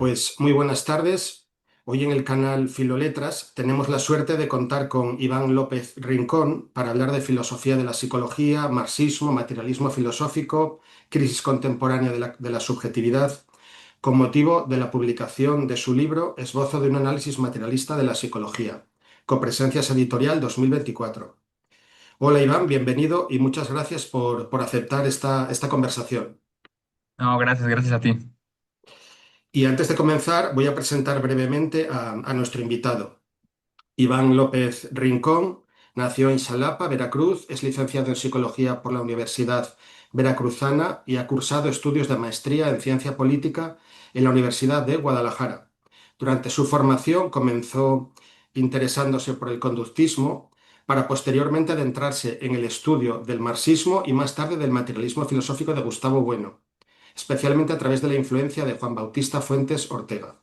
Pues muy buenas tardes. Hoy en el canal Filoletras tenemos la suerte de contar con Iván López Rincón para hablar de filosofía de la psicología, marxismo, materialismo filosófico, crisis contemporánea de la subjetividad, con motivo de la publicación de su libro Esbozo de un análisis materialista de la psicología, Copresencias Editorial 2024. Hola Iván, bienvenido y muchas gracias por aceptar esta conversación. No, gracias a ti. Y antes de comenzar, voy a presentar brevemente a nuestro invitado. Iván López Rincón nació en Xalapa, Veracruz, es licenciado en Psicología por la Universidad Veracruzana y ha cursado estudios de maestría en Ciencia Política en la Universidad de Guadalajara. Durante su formación comenzó interesándose por el conductismo para posteriormente adentrarse en el estudio del marxismo y más tarde del materialismo filosófico de Gustavo Bueno, especialmente a través de la influencia de Juan Bautista Fuentes Ortega.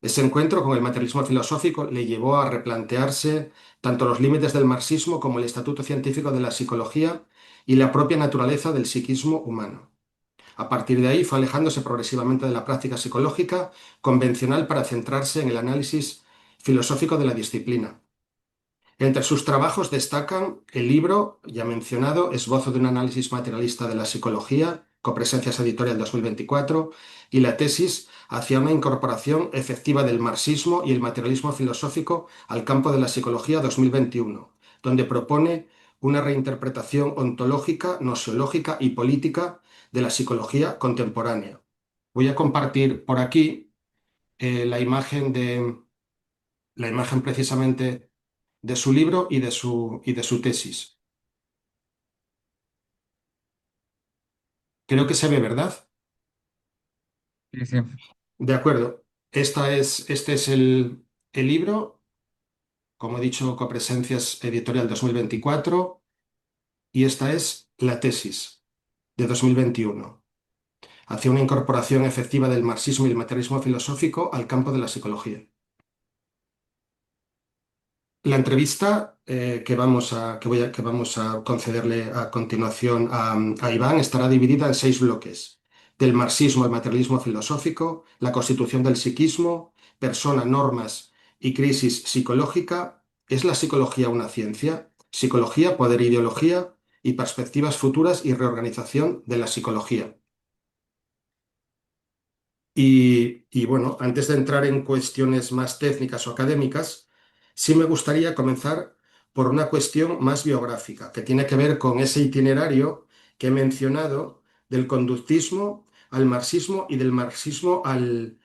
Ese encuentro con el materialismo filosófico le llevó a replantearse tanto los límites del marxismo como el estatuto científico de la psicología y la propia naturaleza del psiquismo humano. A partir de ahí fue alejándose progresivamente de la práctica psicológica convencional para centrarse en el análisis filosófico de la disciplina. Entre sus trabajos destacan el libro, ya mencionado, Esbozo de un análisis materialista de la psicología, Copresencias Editorial 2024, y la tesis hacia una incorporación efectiva del marxismo y el materialismo filosófico al campo de la psicología 2021, donde propone una reinterpretación ontológica, nosiológica y política de la psicología contemporánea. Voy a compartir por aquí la imagen precisamente de su libro y de su tesis. Creo que se ve, ¿verdad? Sí, sí. De acuerdo. Este es el libro, como he dicho, Copresencias Editorial 2024, y esta es la tesis de 2021, hacia una incorporación efectiva del marxismo y el materialismo filosófico al campo de la psicología. La entrevista que vamos a concederle a continuación a Iván estará dividida en 6 bloques: del marxismo al materialismo filosófico, la constitución del psiquismo, persona, normas y crisis psicológica, ¿es la psicología una ciencia? Psicología, poder, ideología y perspectivas futuras y reorganización de la psicología. Y bueno, antes de entrar en cuestiones más técnicas o académicas, sí me gustaría comenzar por una cuestión más biográfica, que tiene que ver con ese itinerario que he mencionado del conductismo al marxismo y del marxismo al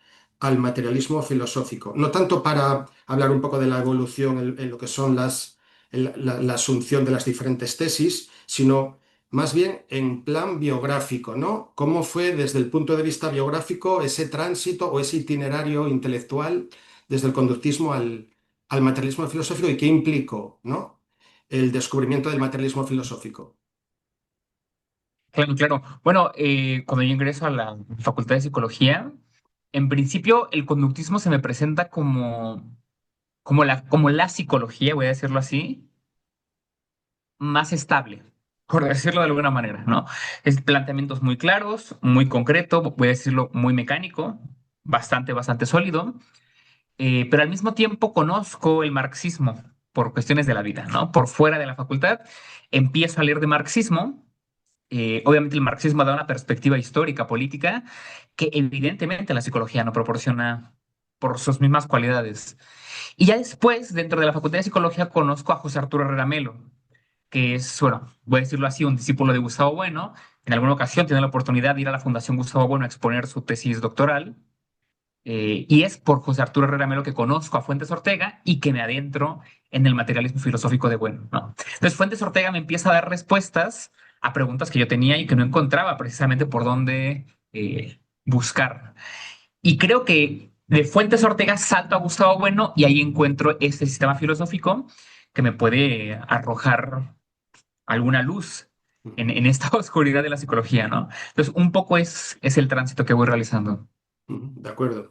materialismo filosófico. No tanto para hablar un poco de la evolución en lo que son la asunción de las diferentes tesis, sino más bien en plan biográfico, ¿no? ¿Cómo fue desde el punto de vista biográfico ese tránsito o ese itinerario intelectual desde el conductismo al materialismo filosófico y qué implicó, ¿no? El descubrimiento del materialismo filosófico. Claro, claro. Bueno, cuando yo ingreso a la Facultad de Psicología, en principio el conductismo se me presenta como la psicología, voy a decirlo así, más estable, por decirlo de alguna manera, ¿no? Es planteamientos muy claros, muy concreto, voy a decirlo muy mecánico, bastante sólido, pero al mismo tiempo conozco el marxismo por cuestiones de la vida, ¿no? Por fuera de la facultad, empiezo a leer de marxismo. Obviamente el marxismo da una perspectiva histórica, política, que evidentemente la psicología no proporciona por sus mismas cualidades. Y ya después, dentro de la Facultad de Psicología, conozco a José Arturo Herrera Melo, que es, bueno, voy a decirlo así, un discípulo de Gustavo Bueno. En alguna ocasión tiene la oportunidad de ir a la Fundación Gustavo Bueno a exponer su tesis doctoral. Y es por José Arturo Herrera Melo que conozco a Fuentes Ortega y que me adentro en el materialismo filosófico de Bueno, ¿no? Entonces Fuentes Ortega me empieza a dar respuestas a preguntas que yo tenía y que no encontraba precisamente por dónde buscar. Y creo que de Fuentes Ortega salto a Gustavo Bueno y ahí encuentro este sistema filosófico que me puede arrojar alguna luz en esta oscuridad de la psicología, ¿no? Entonces, un poco es el tránsito que voy realizando. De acuerdo.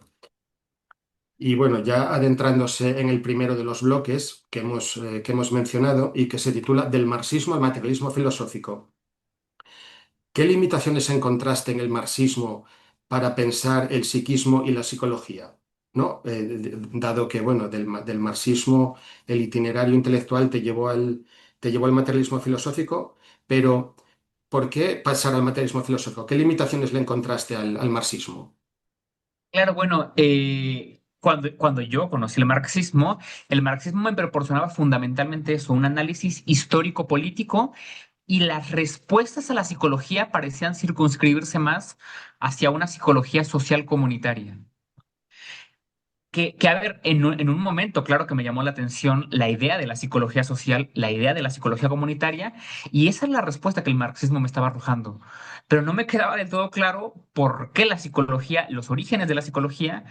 Y bueno, ya adentrándose en el primero de los bloques que hemos mencionado y que se titula Del marxismo al materialismo filosófico. ¿Qué limitaciones encontraste en el marxismo para pensar el psiquismo y la psicología, ¿no? Dado que, bueno, del marxismo el itinerario intelectual te llevó al materialismo filosófico, pero ¿por qué pasar al materialismo filosófico? ¿Qué limitaciones le encontraste al marxismo? Claro, bueno, cuando yo conocí el marxismo me proporcionaba fundamentalmente eso, un análisis histórico-político y las respuestas a la psicología parecían circunscribirse más hacia una psicología social comunitaria. A ver, en un momento, claro que me llamó la atención la idea de la psicología social, la idea de la psicología comunitaria, y esa es la respuesta que el marxismo me estaba arrojando. Pero no me quedaba del todo claro por qué la psicología, los orígenes de la psicología,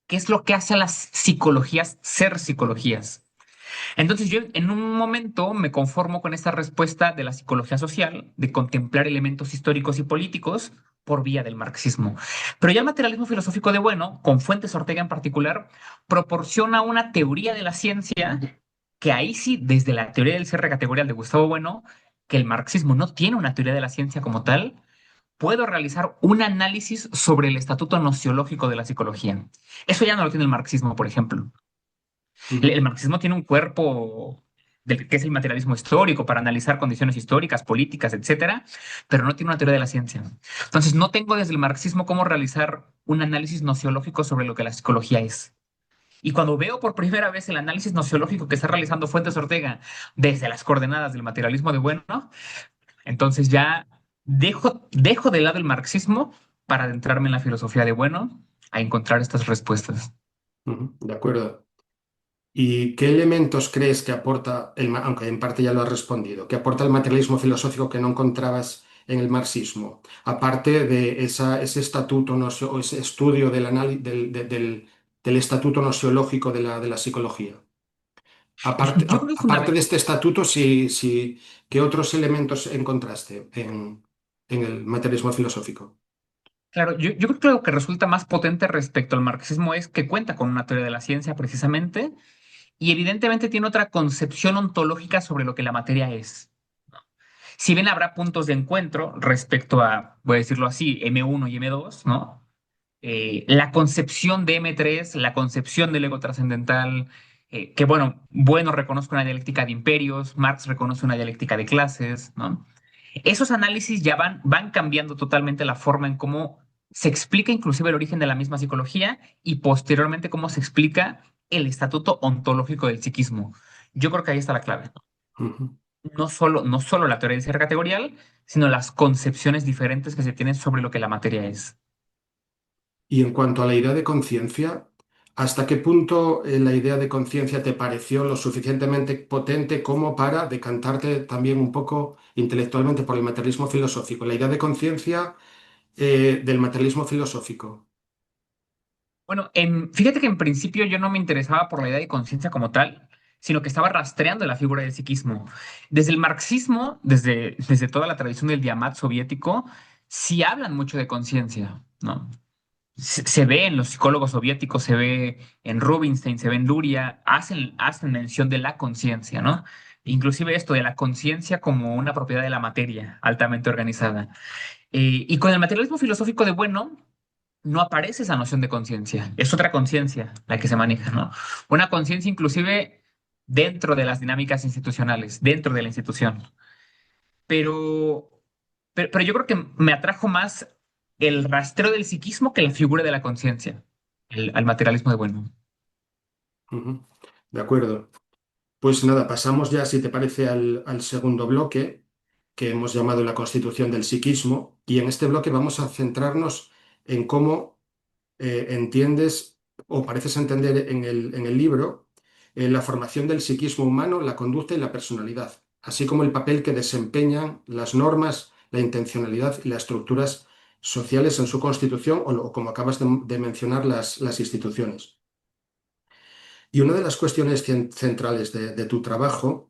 qué es lo que hace a las psicologías ser psicologías. Entonces yo en un momento me conformo con esta respuesta de la psicología social, de contemplar elementos históricos y políticos por vía del marxismo. Pero ya el materialismo filosófico de Bueno, con Fuentes Ortega en particular, proporciona una teoría de la ciencia que ahí sí, desde la teoría del cierre categorial de Gustavo Bueno, que el marxismo no tiene una teoría de la ciencia como tal, puedo realizar un análisis sobre el estatuto nociológico de la psicología. Eso ya no lo tiene el marxismo, por ejemplo. El Ujú, marxismo tiene un cuerpo que es el materialismo histórico para analizar condiciones históricas, políticas, etcétera, pero no tiene una teoría de la ciencia. Entonces, no tengo desde el marxismo cómo realizar un análisis nociológico sobre lo que la psicología es. Y cuando veo por primera vez el análisis nociológico que está realizando Fuentes Ortega desde las coordenadas del materialismo de Bueno, entonces ya dejo de lado el marxismo para adentrarme en la filosofía de Bueno a encontrar estas respuestas. ujú, de acuerdo. ¿Y qué elementos crees que aporta, aunque en parte ya lo has respondido, que aporta el materialismo filosófico que no encontrabas en el marxismo? Aparte de ese estatuto o ese estudio del estatuto nociológico de la psicología. Yo creo que Aparte de este estatuto, ¿qué otros elementos encontraste en el materialismo filosófico? claro, yo creo que lo que resulta más potente respecto al marxismo es que cuenta con una teoría de la ciencia precisamente y evidentemente tiene otra concepción ontológica sobre lo que la materia es. Si bien habrá puntos de encuentro respecto a, voy a decirlo así, M1 y M2, ¿no? La concepción de M3, la concepción del ego trascendental, que bueno reconozco una dialéctica de imperios, Marx reconoce una dialéctica de clases, ¿no? Esos análisis ya van cambiando totalmente la forma en cómo se explica inclusive el origen de la misma psicología y posteriormente cómo se explica el estatuto ontológico del psiquismo. Yo creo que ahí está la clave. Ujú. No solo la teoría del ser categorial, sino las concepciones diferentes que se tienen sobre lo que la materia es. Y en cuanto a la idea de conciencia, ¿hasta qué punto la idea de conciencia te pareció lo suficientemente potente como para decantarte también un poco intelectualmente por el materialismo filosófico? La idea de conciencia del materialismo filosófico. Bueno, fíjate que en principio yo no me interesaba por la idea de conciencia como tal, sino que estaba rastreando la figura del psiquismo. Desde el marxismo, desde toda la tradición del Diamat soviético, sí hablan mucho de conciencia, ¿no? Se ve en los psicólogos soviéticos, se ve en Rubinstein, se ve en Luria, hacen mención de la conciencia, ¿no? Inclusive esto de la conciencia como una propiedad de la materia altamente organizada. Y con el materialismo filosófico de Bueno, no aparece esa noción de conciencia. Es otra conciencia la que se maneja, ¿no? Una conciencia inclusive dentro de las dinámicas institucionales, dentro de la institución. Pero, pero yo creo que me atrajo más el rastreo del psiquismo que la figura de la conciencia, al materialismo de Bueno. Ujú. De acuerdo. Pues nada, pasamos ya, si te parece, al segundo bloque, que hemos llamado la constitución del psiquismo, y en este bloque vamos a centrarnos en cómo entiendes o pareces entender en el libro la formación del psiquismo humano, la conducta y la personalidad, así como el papel que desempeñan las normas, la intencionalidad y las estructuras sociales en su constitución o como acabas de mencionar, las instituciones. Y una de las cuestiones centrales de tu trabajo,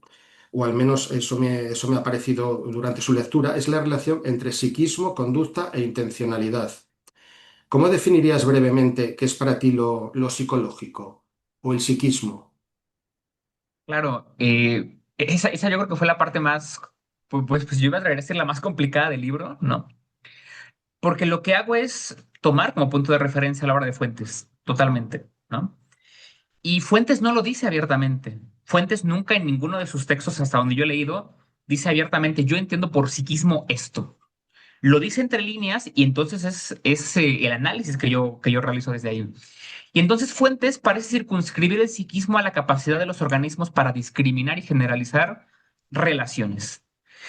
o al menos eso me ha parecido durante su lectura, es la relación entre psiquismo, conducta e intencionalidad. ¿Cómo definirías brevemente qué es para ti lo psicológico o el psiquismo? Claro, esa yo creo que fue la parte más, pues yo iba a traer a decir la más complicada del libro, ¿no? Porque lo que hago es tomar como punto de referencia a la hora de Fuentes, totalmente, ¿no? Y Fuentes no lo dice abiertamente. Fuentes nunca en ninguno de sus textos, hasta donde yo he leído, dice abiertamente, yo entiendo por psiquismo esto. Lo dice entre líneas y entonces es el análisis que yo realizo desde ahí. Y entonces Fuentes parece circunscribir el psiquismo a la capacidad de los organismos para discriminar y generalizar relaciones.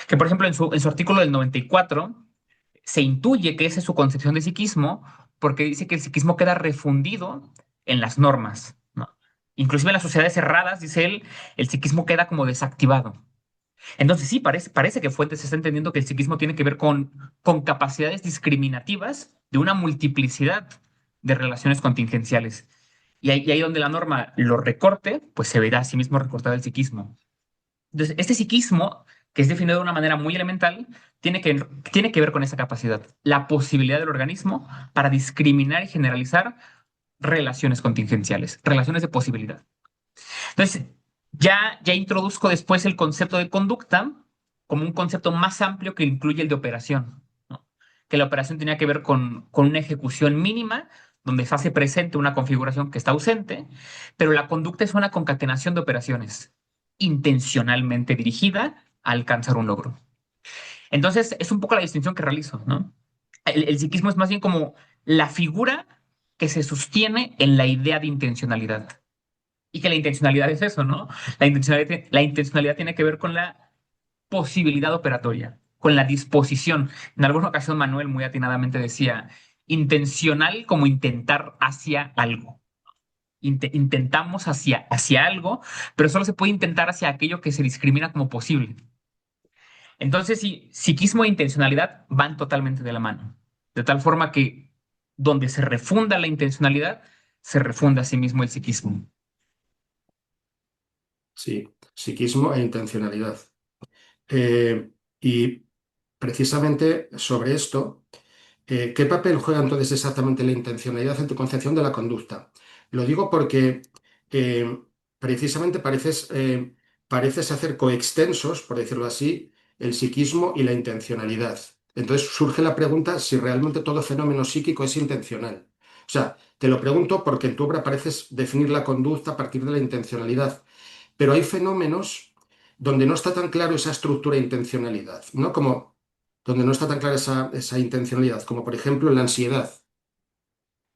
Que por ejemplo en su artículo del 94 se intuye que esa es su concepción de psiquismo porque dice que el psiquismo queda refundido en las normas, ¿no? Inclusive en las sociedades cerradas, dice él, el psiquismo queda como desactivado. Entonces sí, parece que Fuentes está entendiendo que el psiquismo tiene que ver con capacidades discriminativas de una multiplicidad de relaciones contingenciales. Y ahí donde la norma lo recorte, pues se verá a sí mismo recortado el psiquismo. Entonces, este psiquismo, que es definido de una manera muy elemental, tiene que ver con esa capacidad, la posibilidad del organismo para discriminar y generalizar relaciones contingenciales, relaciones de posibilidad. Entonces, ya introduzco después el concepto de conducta como un concepto más amplio que incluye el de operación, ¿no? Que la operación tenía que ver con una ejecución mínima donde se hace presente una configuración que está ausente, pero la conducta es una concatenación de operaciones intencionalmente dirigida a alcanzar un logro. Entonces, es un poco la distinción que realizo, ¿no? El psiquismo es más bien como la figura que se sostiene en la idea de intencionalidad. Y que la intencionalidad es eso, ¿no? La intencionalidad tiene que ver con la posibilidad operatoria, con la disposición. En alguna ocasión Manuel muy atinadamente decía, intencional como intentar hacia algo. Intentamos hacia algo, pero solo se puede intentar hacia aquello que se discrimina como posible. Entonces, sí, psiquismo e intencionalidad van totalmente de la mano. De tal forma que donde se refunda la intencionalidad, se refunda a sí mismo el psiquismo. Sí, psiquismo e intencionalidad. Y precisamente sobre esto, ¿qué papel juega entonces exactamente la intencionalidad en tu concepción de la conducta? Lo digo porque eh, precisamente pareces hacer coextensos, por decirlo así, el psiquismo y la intencionalidad. Entonces surge la pregunta si realmente todo fenómeno psíquico es intencional. O sea, te lo pregunto porque en tu obra pareces definir la conducta a partir de la intencionalidad, pero hay fenómenos donde no está tan claro esa estructura de intencionalidad, ¿no? Como donde no está tan clara esa intencionalidad, como por ejemplo la ansiedad,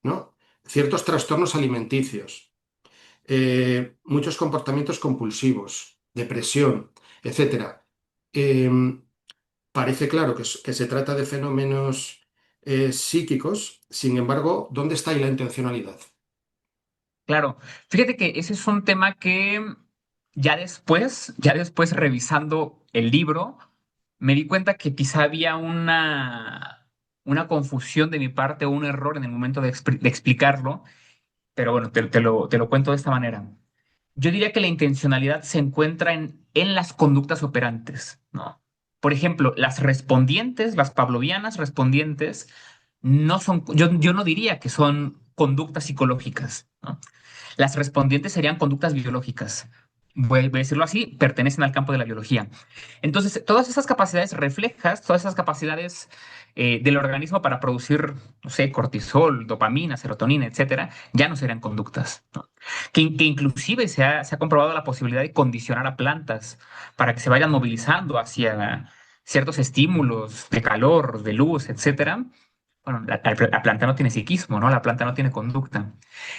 ¿no? Ciertos trastornos alimenticios, muchos comportamientos compulsivos, depresión, etcétera. Eh, Parece claro que se trata de fenómenos psíquicos, sin embargo, ¿dónde está ahí la intencionalidad? Claro, fíjate que ese es un tema que ya después revisando el libro, me di cuenta que quizá había una confusión de mi parte o un error en el momento de explicarlo, pero bueno, te lo cuento de esta manera. Yo diría que la intencionalidad se encuentra en las conductas operantes, ¿no? Por ejemplo, las respondientes, las pavlovianas respondientes, no son, yo no diría que son conductas psicológicas, ¿no? Las respondientes serían conductas biológicas. Voy a decirlo así, pertenecen al campo de la biología. Entonces, todas esas capacidades reflejas, todas esas capacidades del organismo para producir, no sé, cortisol, dopamina, serotonina, etcétera, ya no serían conductas, ¿no? Que inclusive se ha comprobado la posibilidad de condicionar a plantas para que se vayan movilizando hacia ciertos estímulos de calor, de luz, etcétera. Bueno, la planta no tiene psiquismo, ¿no? La planta no tiene conducta.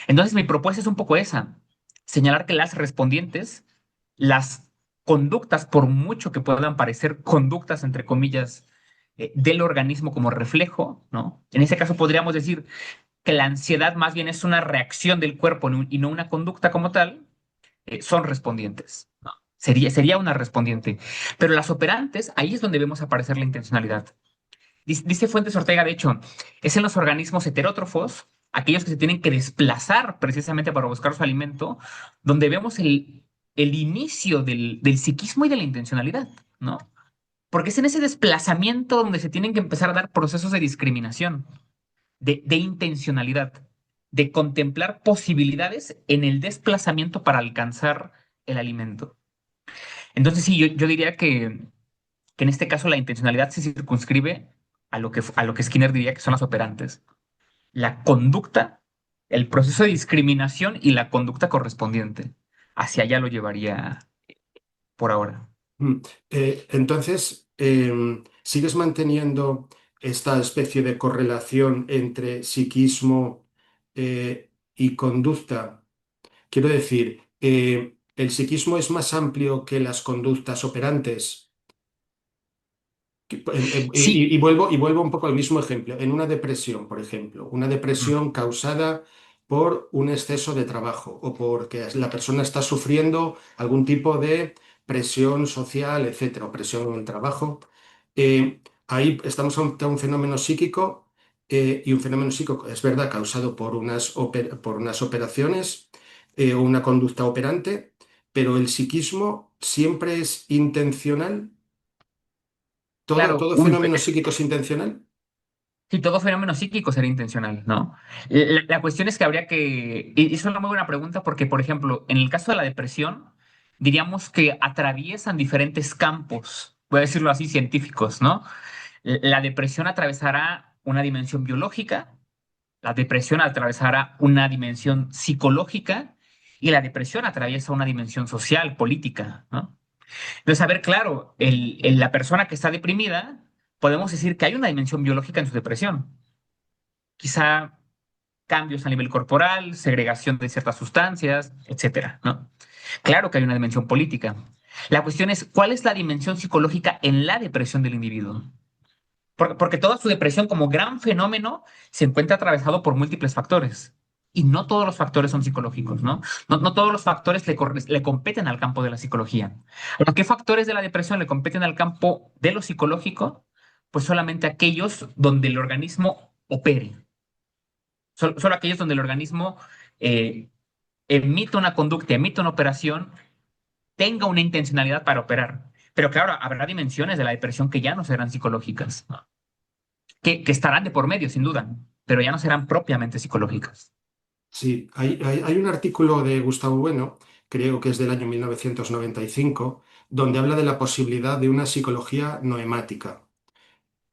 Entonces, mi propuesta es un poco esa, señalar que las respondientes, las conductas, por mucho que puedan parecer conductas, entre comillas, del organismo como reflejo, ¿no? En ese caso podríamos decir que la ansiedad más bien es una reacción del cuerpo y no una conducta como tal, son respondientes, ¿no? Sería una respondiente. Pero las operantes, ahí es donde vemos aparecer la intencionalidad. Dice Fuentes Ortega, de hecho, es en los organismos heterótrofos, aquellos que se tienen que desplazar precisamente para buscar su alimento, donde vemos el inicio del psiquismo y de la intencionalidad, ¿no? Porque es en ese desplazamiento donde se tienen que empezar a dar procesos de discriminación, de intencionalidad, de contemplar posibilidades en el desplazamiento para alcanzar el alimento. Entonces, sí, yo diría que en este caso la intencionalidad se circunscribe a lo que Skinner diría que son las operantes. la conducta, el proceso de discriminación y la conducta correspondiente. Hacia allá lo llevaría por ahora. Mm. Entonces, ¿sigues manteniendo esta especie de correlación entre psiquismo y conducta? Quiero decir, ¿el psiquismo es más amplio que las conductas operantes? Sí, Y vuelvo un poco al mismo ejemplo. En una depresión, por ejemplo, una ujú, depresión causada por un exceso de trabajo o porque la persona está sufriendo algún tipo de presión social, etcétera, o presión en el trabajo. Ahí estamos ante un fenómeno psíquico y un fenómeno psíquico, es verdad, causado por unas operaciones o una conducta operante, pero el psiquismo siempre es intencional. ¿Todo, claro, todo uy, fenómeno psíquico es intencional? sí, todo fenómeno psíquico sería intencional, ¿no? La cuestión es que habría que, y es una muy buena pregunta porque, por ejemplo, en el caso de la depresión, diríamos que atraviesan diferentes campos, voy a decirlo así, científicos, ¿no? La depresión atravesará una dimensión biológica, la depresión atravesará una dimensión psicológica y la depresión atraviesa una dimensión social, política, ¿no? Entonces, a ver, claro, la persona que está deprimida, podemos decir que hay una dimensión biológica en su depresión. Quizá cambios a nivel corporal, segregación de ciertas sustancias, etcétera, ¿no? Claro que hay una dimensión política. La cuestión es, ¿cuál es la dimensión psicológica en la depresión del individuo? Porque toda su depresión como gran fenómeno se encuentra atravesado por múltiples factores. Y no todos los factores son psicológicos, ¿no? No todos los factores le competen al campo de la psicología. ¿A qué factores de la depresión le competen al campo de lo psicológico? Pues solamente aquellos donde el organismo opere. Solo aquellos donde el organismo eh, emite una conducta, emite una operación, tenga una intencionalidad para operar. Pero claro, habrá dimensiones de la depresión que ya no serán psicológicas, ¿no? Que estarán de por medio, sin duda, pero ya no serán propiamente psicológicas. Sí, hay un artículo de Gustavo Bueno, creo que es del año 1995, donde habla de la posibilidad de una psicología noemática.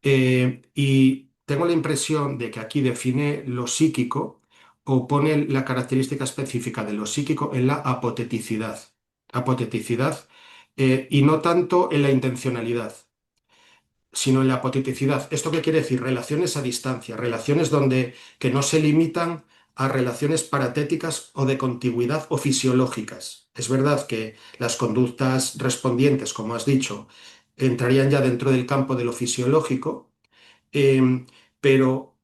Y tengo la impresión de que aquí define lo psíquico o pone la característica específica de lo psíquico en la apoteticidad. Apoteticidad, y no tanto en la intencionalidad, sino en la apoteticidad. ¿Esto qué quiere decir? Relaciones a distancia, relaciones que no se limitan a relaciones paratéticas o de contigüidad o fisiológicas. Es verdad que las conductas respondientes, como has dicho, entrarían ya dentro del campo de lo fisiológico, pero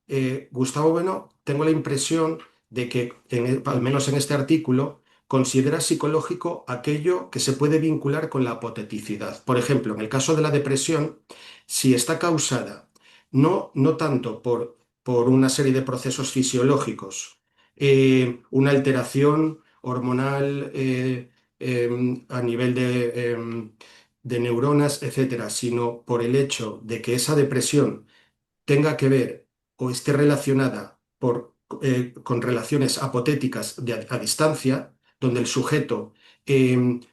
Gustavo Bueno, tengo la impresión de que, al menos en este artículo, considera psicológico aquello que se puede vincular con la apoteticidad. Por ejemplo, en el caso de la depresión, si está causada no tanto por una serie de procesos fisiológicos, una alteración hormonal a nivel de neuronas, etcétera, sino por el hecho de que esa depresión tenga que ver o esté relacionada con relaciones apotéticas a distancia, donde el sujeto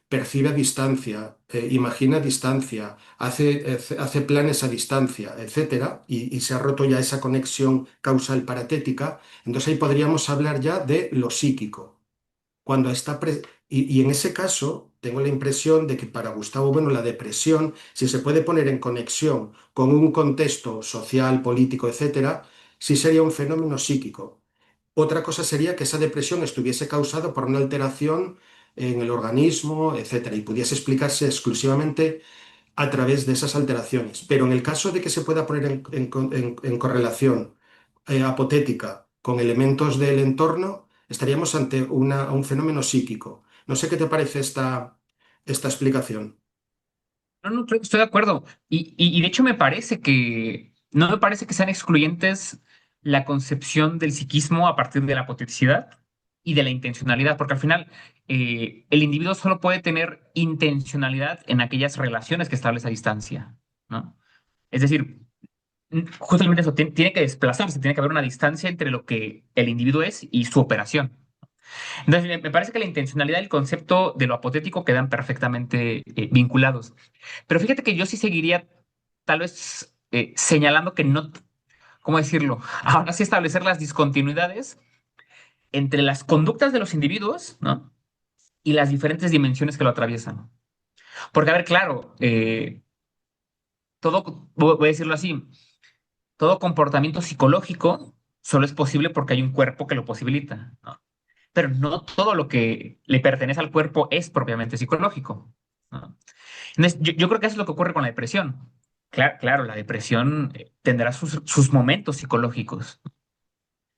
percibe a distancia, imagina a distancia, hace planes a distancia, etcétera, y se ha roto ya esa conexión causal paratética, entonces ahí podríamos hablar ya de lo psíquico. Cuando y en ese caso, tengo la impresión de que para Gustavo Bueno la depresión, si se puede poner en conexión con un contexto social, político, etcétera, sí sería un fenómeno psíquico. Otra cosa sería que esa depresión estuviese causada por una alteración en el organismo, etcétera, y pudiese explicarse exclusivamente a través de esas alteraciones. Pero en el caso de que se pueda poner en correlación apotética con elementos del entorno, estaríamos ante un fenómeno psíquico. No sé qué te parece esta explicación. No, no, creo que estoy de acuerdo. Y de hecho no me parece que sean excluyentes la concepción del psiquismo a partir de la apoeticidad y de la intencionalidad, porque al final el individuo solo puede tener intencionalidad en aquellas relaciones que establece a distancia, ¿no? Es decir, justamente eso, tiene que desplazarse, tiene que haber una distancia entre lo que el individuo es y su operación. Entonces, me parece que la intencionalidad y el concepto de lo apotético quedan perfectamente vinculados. Pero fíjate que yo sí seguiría tal vez señalando que no, ¿cómo decirlo? Ahora sí establecer las discontinuidades entre las conductas de los individuos, ¿no? Y las diferentes dimensiones que lo atraviesan. Porque, a ver, claro, todo, voy a decirlo así, todo comportamiento psicológico solo es posible porque hay un cuerpo que lo posibilita, ¿no? Pero no todo lo que le pertenece al cuerpo es propiamente psicológico, ¿no? Entonces, yo creo que eso es lo que ocurre con la depresión. Claro, claro, la depresión tendrá sus momentos psicológicos,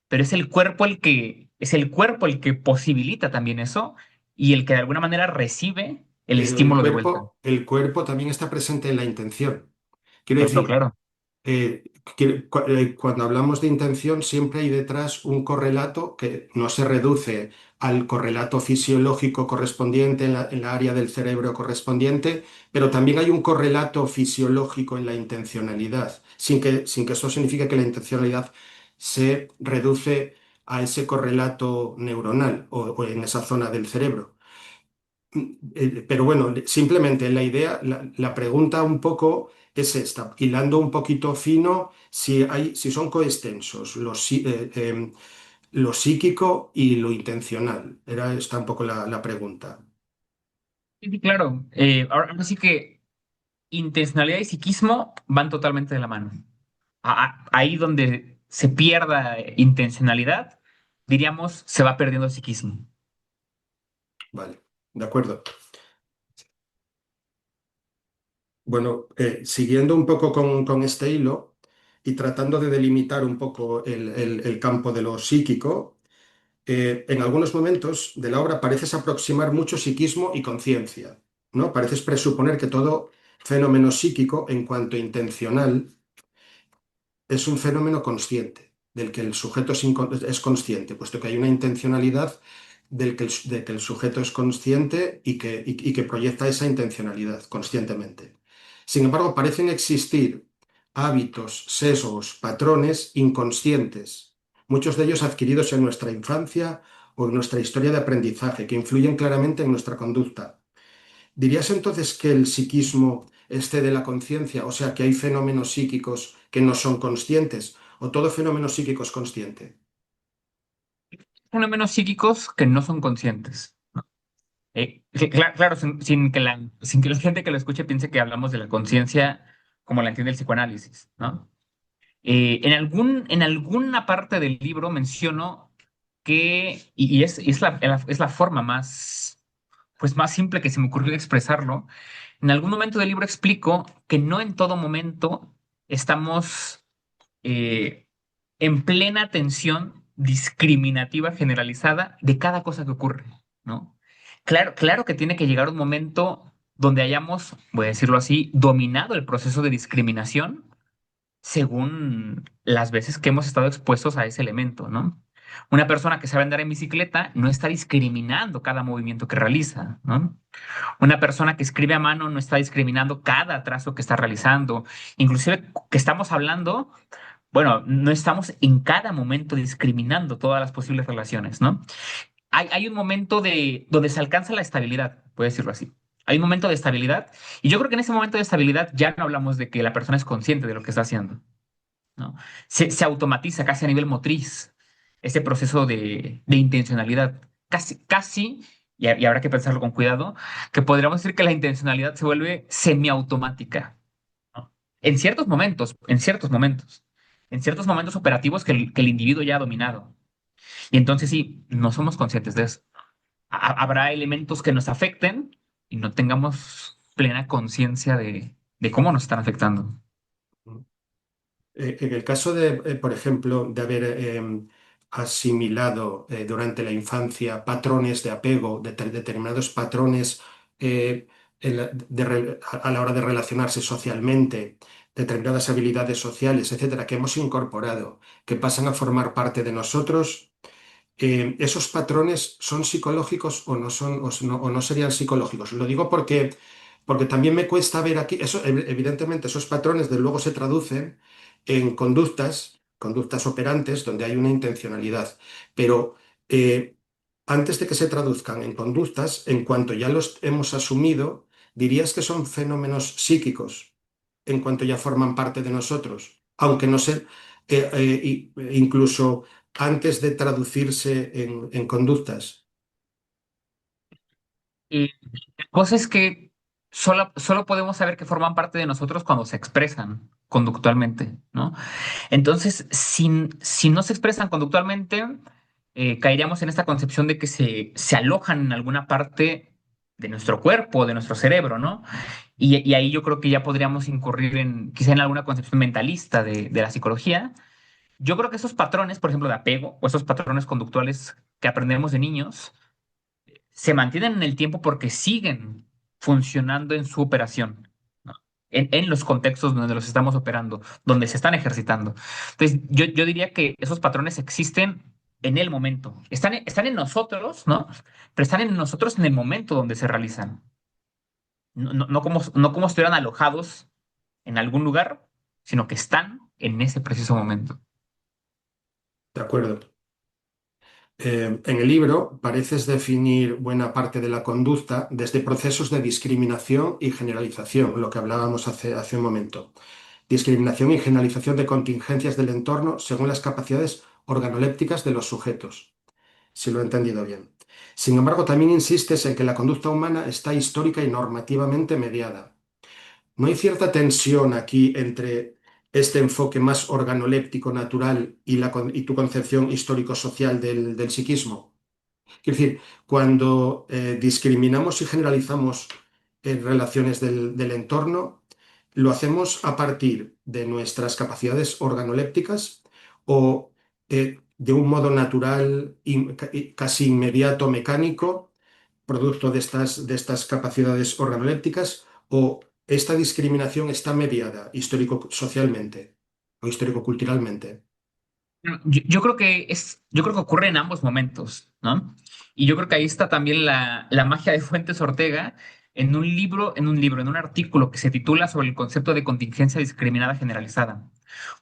pero es el cuerpo el que posibilita también eso y el que de alguna manera recibe el Pero estímulo de vuelta. el cuerpo también está presente en la intención. Quiero Claro, decir, claro. cuando hablamos de intención, siempre hay detrás un correlato que no se reduce al correlato fisiológico correspondiente en la área del cerebro correspondiente, pero también hay un correlato fisiológico en la intencionalidad, sin que eso signifique que la intencionalidad se reduce a ese correlato neuronal o en esa zona del cerebro. Pero bueno, simplemente la idea, la pregunta un poco es esta, hilando un poquito fino, si son coextensos lo psíquico y lo intencional. Era esta un poco la pregunta. Sí, sí, claro. Ahora sí que intencionalidad y psiquismo van totalmente de la mano. Ahí donde se pierda intencionalidad, diríamos, se va perdiendo el psiquismo. Vale, de acuerdo. Bueno, siguiendo un poco con este hilo y tratando de delimitar un poco el campo de lo psíquico, en algunos momentos de la obra pareces aproximar mucho psiquismo y conciencia, ¿no? Pareces presuponer que todo fenómeno psíquico, en cuanto intencional, es un fenómeno consciente, del que el sujeto es consciente, puesto que hay una intencionalidad de que el sujeto es consciente y que proyecta esa intencionalidad conscientemente. Sin embargo, parecen existir hábitos, sesgos, patrones inconscientes, muchos de ellos adquiridos en nuestra infancia o en nuestra historia de aprendizaje, que influyen claramente en nuestra conducta. ¿Dirías entonces que el psiquismo excede la conciencia? O sea, que hay fenómenos psíquicos que no son conscientes, o todo fenómeno psíquico es consciente. Fenómenos psíquicos que no son conscientes. Claro, sin que la gente que lo escuche piense que hablamos de la conciencia como la entiende el psicoanálisis, ¿no? En alguna parte del libro menciono que, es la forma más, pues más simple que se me ocurrió expresarlo. En algún momento del libro explico que no en todo momento estamos eh, en plena atención discriminativa generalizada de cada cosa que ocurre, ¿no? Claro, claro que tiene que llegar un momento donde hayamos, voy a decirlo así, dominado el proceso de discriminación según las veces que hemos estado expuestos a ese elemento, ¿no? Una persona que sabe andar en bicicleta no está discriminando cada movimiento que realiza, ¿no? Una persona que escribe a mano no está discriminando cada trazo que está realizando. Inclusive que estamos hablando, bueno, no estamos en cada momento discriminando todas las posibles relaciones, ¿no? Hay un momento donde se alcanza la estabilidad, puedo decirlo así. Hay un momento de estabilidad y yo creo que en ese momento de estabilidad ya no hablamos de que la persona es consciente de lo que está haciendo, ¿no? Se automatiza casi a nivel motriz ese proceso de intencionalidad. Casi, y habrá que pensarlo con cuidado, que podríamos decir que la intencionalidad se vuelve semiautomática, ¿no? En ciertos momentos operativos que el individuo ya ha dominado. Y entonces sí, no somos conscientes de eso. Habrá elementos que nos afecten y no tengamos plena conciencia de cómo nos están afectando. En el caso de, por ejemplo, de haber asimilado durante la infancia patrones de apego, determinados patrones a la hora de relacionarse socialmente, determinadas habilidades sociales, etcétera, que hemos incorporado, que pasan a formar parte de nosotros. ¿Esos patrones son psicológicos o no son, o no serían psicológicos? Lo digo porque también me cuesta ver aquí, eso, evidentemente esos patrones de luego se traducen en conductas operantes donde hay una intencionalidad, pero antes de que se traduzcan en conductas, en cuanto ya los hemos asumido, dirías que son fenómenos psíquicos, en cuanto ya forman parte de nosotros, aunque no sé, incluso antes de traducirse en conductas. Y la cosa es que solo podemos saber que forman parte de nosotros cuando se expresan conductualmente, ¿no? Entonces, si no se expresan conductualmente, caeríamos en esta concepción de que se alojan en alguna parte de nuestro cuerpo, de nuestro cerebro, ¿no? Y ahí yo creo que ya podríamos incurrir quizá en alguna concepción mentalista de la psicología. Yo creo que esos patrones, por ejemplo, de apego o esos patrones conductuales que aprendemos de niños, se mantienen en el tiempo porque siguen funcionando en su operación, ¿no? En los contextos donde los estamos operando, donde se están ejercitando. Entonces, yo diría que esos patrones existen en el momento. Están en nosotros, ¿no? Pero están en nosotros en el momento donde se realizan. No como si estuvieran alojados en algún lugar, sino que están en ese preciso momento. ¿De acuerdo? En el libro pareces definir buena parte de la conducta desde procesos de discriminación y generalización, lo que hablábamos hace un momento. Discriminación y generalización de contingencias del entorno según las capacidades organolépticas de los sujetos, si lo he entendido bien. Sin embargo, también insistes en que la conducta humana está histórica y normativamente mediada. ¿No hay cierta tensión aquí entre este enfoque más organoléptico natural y tu concepción histórico-social del psiquismo? Es decir, cuando discriminamos y generalizamos relaciones del entorno, ¿lo hacemos a partir de nuestras capacidades organolépticas o de un modo natural, casi inmediato, mecánico, producto de estas capacidades organolépticas, o esta discriminación está mediada histórico-socialmente o histórico-culturalmente? Yo creo que ocurre en ambos momentos, ¿no? Y yo creo que ahí está también la magia de Fuentes Ortega en un artículo que se titula sobre el concepto de contingencia discriminada generalizada.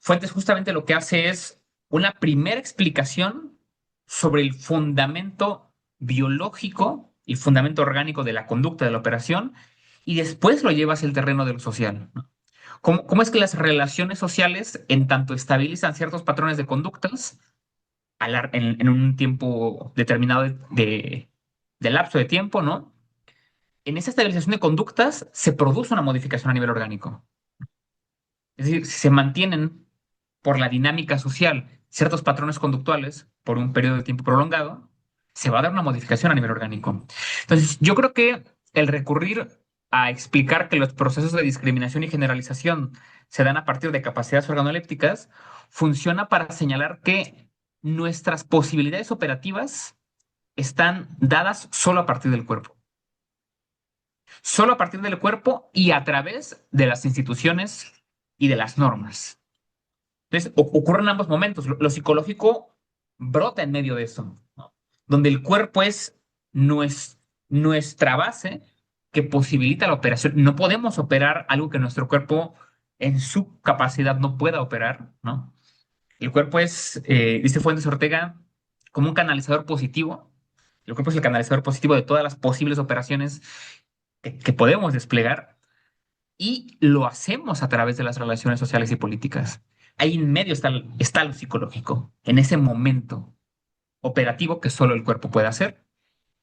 Fuentes justamente lo que hace es una primera explicación sobre el fundamento biológico y fundamento orgánico de la conducta de la operación, y después lo lleva hacia el terreno de lo social, ¿no? ¿Cómo es que las relaciones sociales, en tanto estabilizan ciertos patrones de conductas en un tiempo determinado de lapso de tiempo, ¿no? En esa estabilización de conductas se produce una modificación a nivel orgánico. Es decir, si se mantienen por la dinámica social ciertos patrones conductuales por un periodo de tiempo prolongado, se va a dar una modificación a nivel orgánico. Entonces, yo creo que el recurrir a explicar que los procesos de discriminación y generalización se dan a partir de capacidades organolépticas funciona para señalar que nuestras posibilidades operativas están dadas solo a partir del cuerpo. Solo a partir del cuerpo y a través de las instituciones y de las normas. Entonces, ocurre en ambos momentos. Lo psicológico brota en medio de eso, ¿no? Donde el cuerpo es nuestra base que posibilita la operación. No podemos operar algo que nuestro cuerpo en su capacidad no pueda operar, ¿no? El cuerpo es, dice Fuentes Ortega, como un canalizador positivo. El cuerpo es el canalizador positivo de todas las posibles operaciones que podemos desplegar, y lo hacemos a través de las relaciones sociales y políticas. Ahí en medio está lo psicológico, en ese momento operativo que solo el cuerpo puede hacer,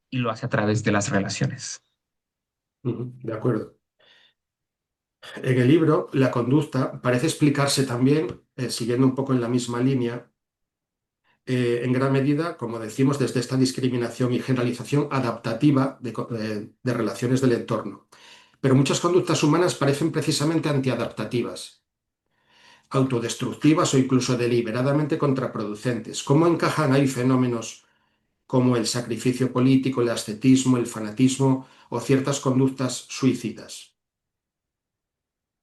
y lo hace a través de las relaciones. Ujú, de acuerdo. En el libro, la conducta parece explicarse también, siguiendo un poco en la misma línea, en gran medida, como decimos, desde esta discriminación y generalización adaptativa de relaciones del entorno. Pero muchas conductas humanas parecen precisamente antiadaptativas, autodestructivas o incluso deliberadamente contraproducentes. ¿Cómo encajan ahí fenómenos como el sacrificio político, el ascetismo, el fanatismo o ciertas conductas suicidas?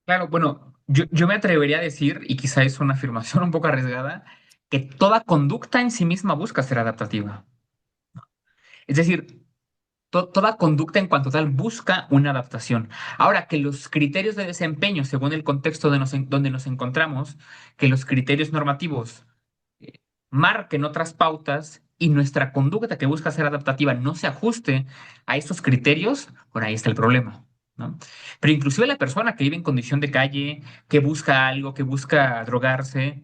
Claro, bueno, yo me atrevería a decir, y quizá es una afirmación un poco arriesgada, que toda conducta en sí misma busca ser adaptativa. Es decir, toda conducta en cuanto tal busca una adaptación. Ahora, que los criterios de desempeño, según el contexto donde nos encontramos, que los criterios normativos eh, marquen otras pautas y nuestra conducta que busca ser adaptativa no se ajuste a esos criterios, por ahí está el problema, ¿no? Pero inclusive la persona que vive en condición de calle, que busca algo, que busca drogarse,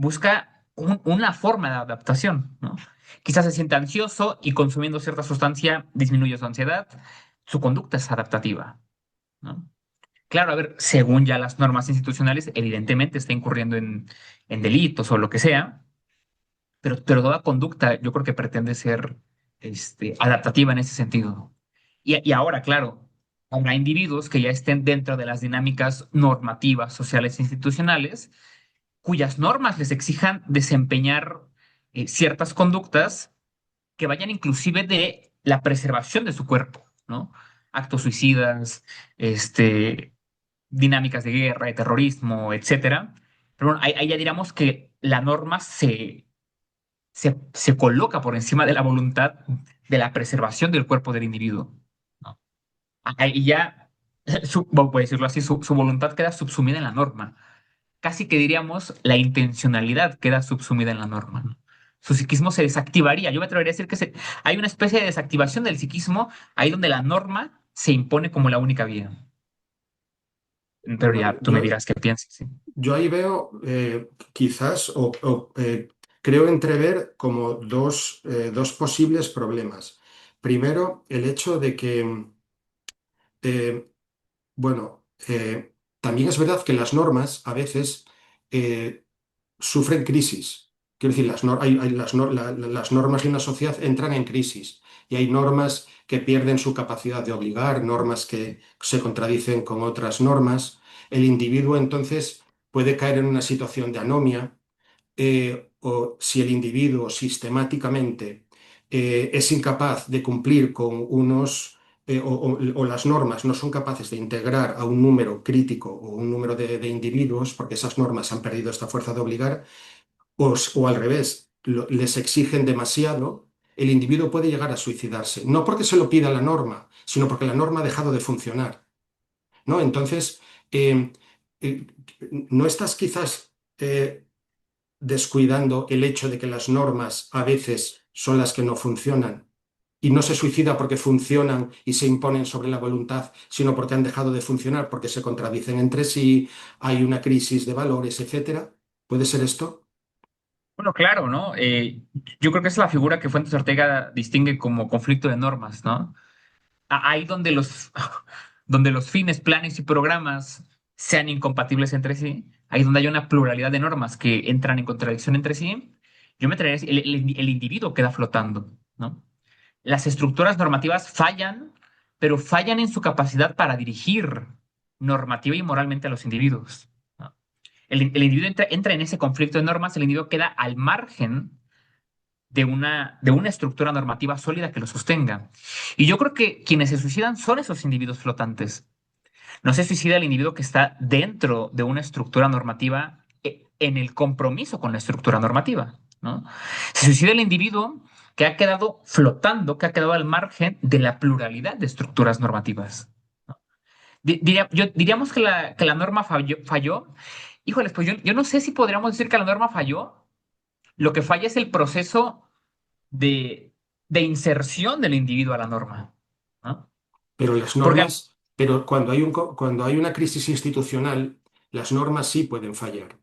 busca una forma de adaptación, ¿no? Quizás se siente ansioso y consumiendo cierta sustancia disminuye su ansiedad, su conducta es adaptativa, ¿no? Claro, a ver, según ya las normas institucionales, evidentemente está incurriendo en delitos o lo que sea, pero toda conducta yo creo que pretende ser adaptativa en ese sentido. Y ahora, claro, habrá individuos que ya estén dentro de las dinámicas normativas, sociales e institucionales, cuyas normas les exijan desempeñar ciertas conductas que vayan inclusive de la preservación de su cuerpo, ¿no? Actos suicidas, dinámicas de guerra, de terrorismo, etcétera. Pero bueno, ahí ya diríamos que la norma se coloca por encima de la voluntad de la preservación del cuerpo del individuo, ¿no? Ahí ya, voy a decirlo así, su voluntad queda subsumida en la norma. Casi que diríamos la intencionalidad queda subsumida en la norma, ¿no? Su psiquismo se desactivaría. Yo me atrevería a decir que hay una especie de desactivación del psiquismo ahí donde la norma se impone como la única vía. Pero Bueno, ya tú me dirás qué piensas. Sí. yo ahí veo quizás creo entrever como dos posibles problemas. Primero, el hecho de que, eh, bueno, también es verdad que las normas a veces eh, sufren crisis. Quiero decir, las normas de una sociedad entran en crisis y hay normas que pierden su capacidad de obligar, normas que se contradicen con otras normas. El individuo entonces puede caer en una situación de anomia, o si el individuo sistemáticamente es incapaz de cumplir con o las normas no son capaces de integrar a un número crítico o un número de individuos, porque esas normas han perdido esta fuerza de obligar, o al revés, les exigen demasiado, el individuo puede llegar a suicidarse. No porque se lo pida la norma, sino porque la norma ha dejado de funcionar, ¿no? Entonces, eh, eh, no estás quizás descuidando el hecho de que las normas a veces son las que no funcionan y no se suicida porque funcionan y se imponen sobre la voluntad, sino porque han dejado de funcionar, porque se contradicen entre sí, hay una crisis de valores, etcétera. ¿Puede ser esto? Bueno, claro, ¿no? Yo creo que es la figura que Fuentes Ortega distingue como conflicto de normas, ¿no? Ahí donde donde los fines, planes y programas sean incompatibles entre sí, ahí donde hay una pluralidad de normas que entran en contradicción entre sí, yo me traería, el individuo queda flotando, ¿no? Las estructuras normativas fallan, pero fallan en su capacidad para dirigir normativa y moralmente a los individuos, ¿no? El individuo entra en ese conflicto de normas, el individuo queda al margen de una estructura normativa sólida que lo sostenga. Y yo creo que quienes se suicidan son esos individuos flotantes. No se suicida el individuo que está dentro de una estructura normativa en el compromiso con la estructura normativa, ¿no? Se suicida el individuo que ha quedado flotando, que ha quedado al margen de la pluralidad de estructuras normativas, ¿no? Diríamos que que la norma falló. Híjoles, pues yo no sé si podríamos decir que la norma falló. Lo que falla es el proceso de, de inserción del individuo a la norma, ¿no? Pero las Porque, normas, pero cuando hay una crisis institucional, las normas sí pueden fallar.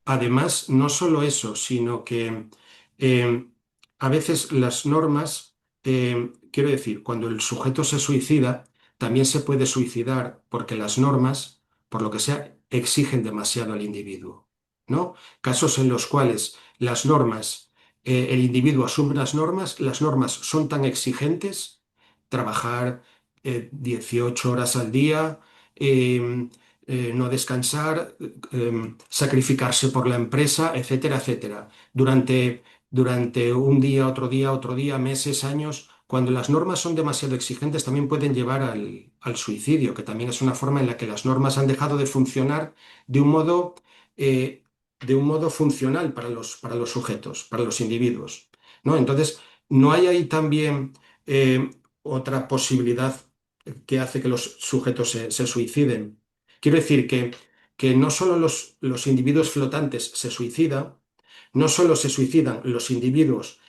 Además, no solo eso, sino que eh, a veces las normas, quiero decir, cuando el sujeto se suicida, también se puede suicidar porque las normas, por lo que sea, exigen demasiado al individuo, ¿no? Casos en los cuales las normas, el individuo asume las normas son tan exigentes, trabajar 18 horas al día, eh, no descansar, sacrificarse por la empresa, etcétera, etcétera. Durante un día, otro día, meses, años, cuando las normas son demasiado exigentes, también pueden llevar al suicidio, que también es una forma en la que las normas han dejado de funcionar de un modo, eh, de un modo funcional para los sujetos, para los individuos, ¿no? Entonces, no hay ahí también otra posibilidad que hace que los sujetos se suiciden. Quiero decir que no solo los individuos flotantes se suicidan, no solo se suicidan los individuos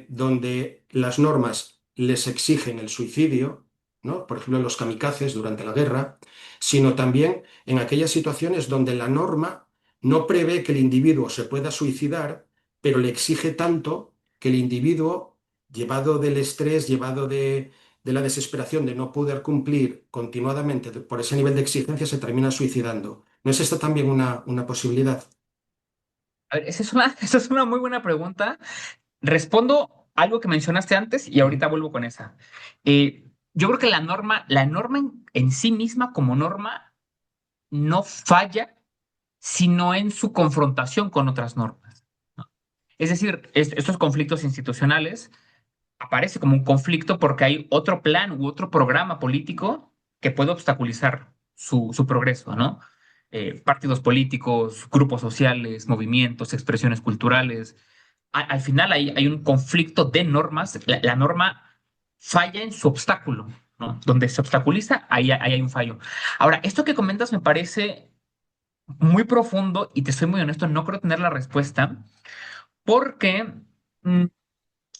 donde las normas les exigen el suicidio, ¿no? Por ejemplo, los kamikazes durante la guerra, sino también en aquellas situaciones donde la norma no prevé que el individuo se pueda suicidar, pero le exige tanto que el individuo, llevado del estrés, llevado de la desesperación de no poder cumplir continuadamente por ese nivel de exigencia, se termina suicidando. ¿No es esta también una posibilidad? A ver, esa es una, esa es una muy buena pregunta. Respondo algo que mencionaste antes y Ujú. ahorita vuelvo con esa. Yo creo que la norma en sí misma como norma no falla, sino en su confrontación con otras normas, ¿no? Es decir, estos conflictos institucionales aparece como un conflicto porque hay otro plan u otro programa político que puede obstaculizar su progreso, ¿no? Partidos políticos, grupos sociales, movimientos, expresiones culturales. Al final hay un conflicto de normas. La norma falla en su obstáculo, ¿no? Donde se obstaculiza, ahí hay un fallo. Ahora, esto que comentas me parece muy profundo y te soy muy honesto, no creo tener la respuesta porque mm,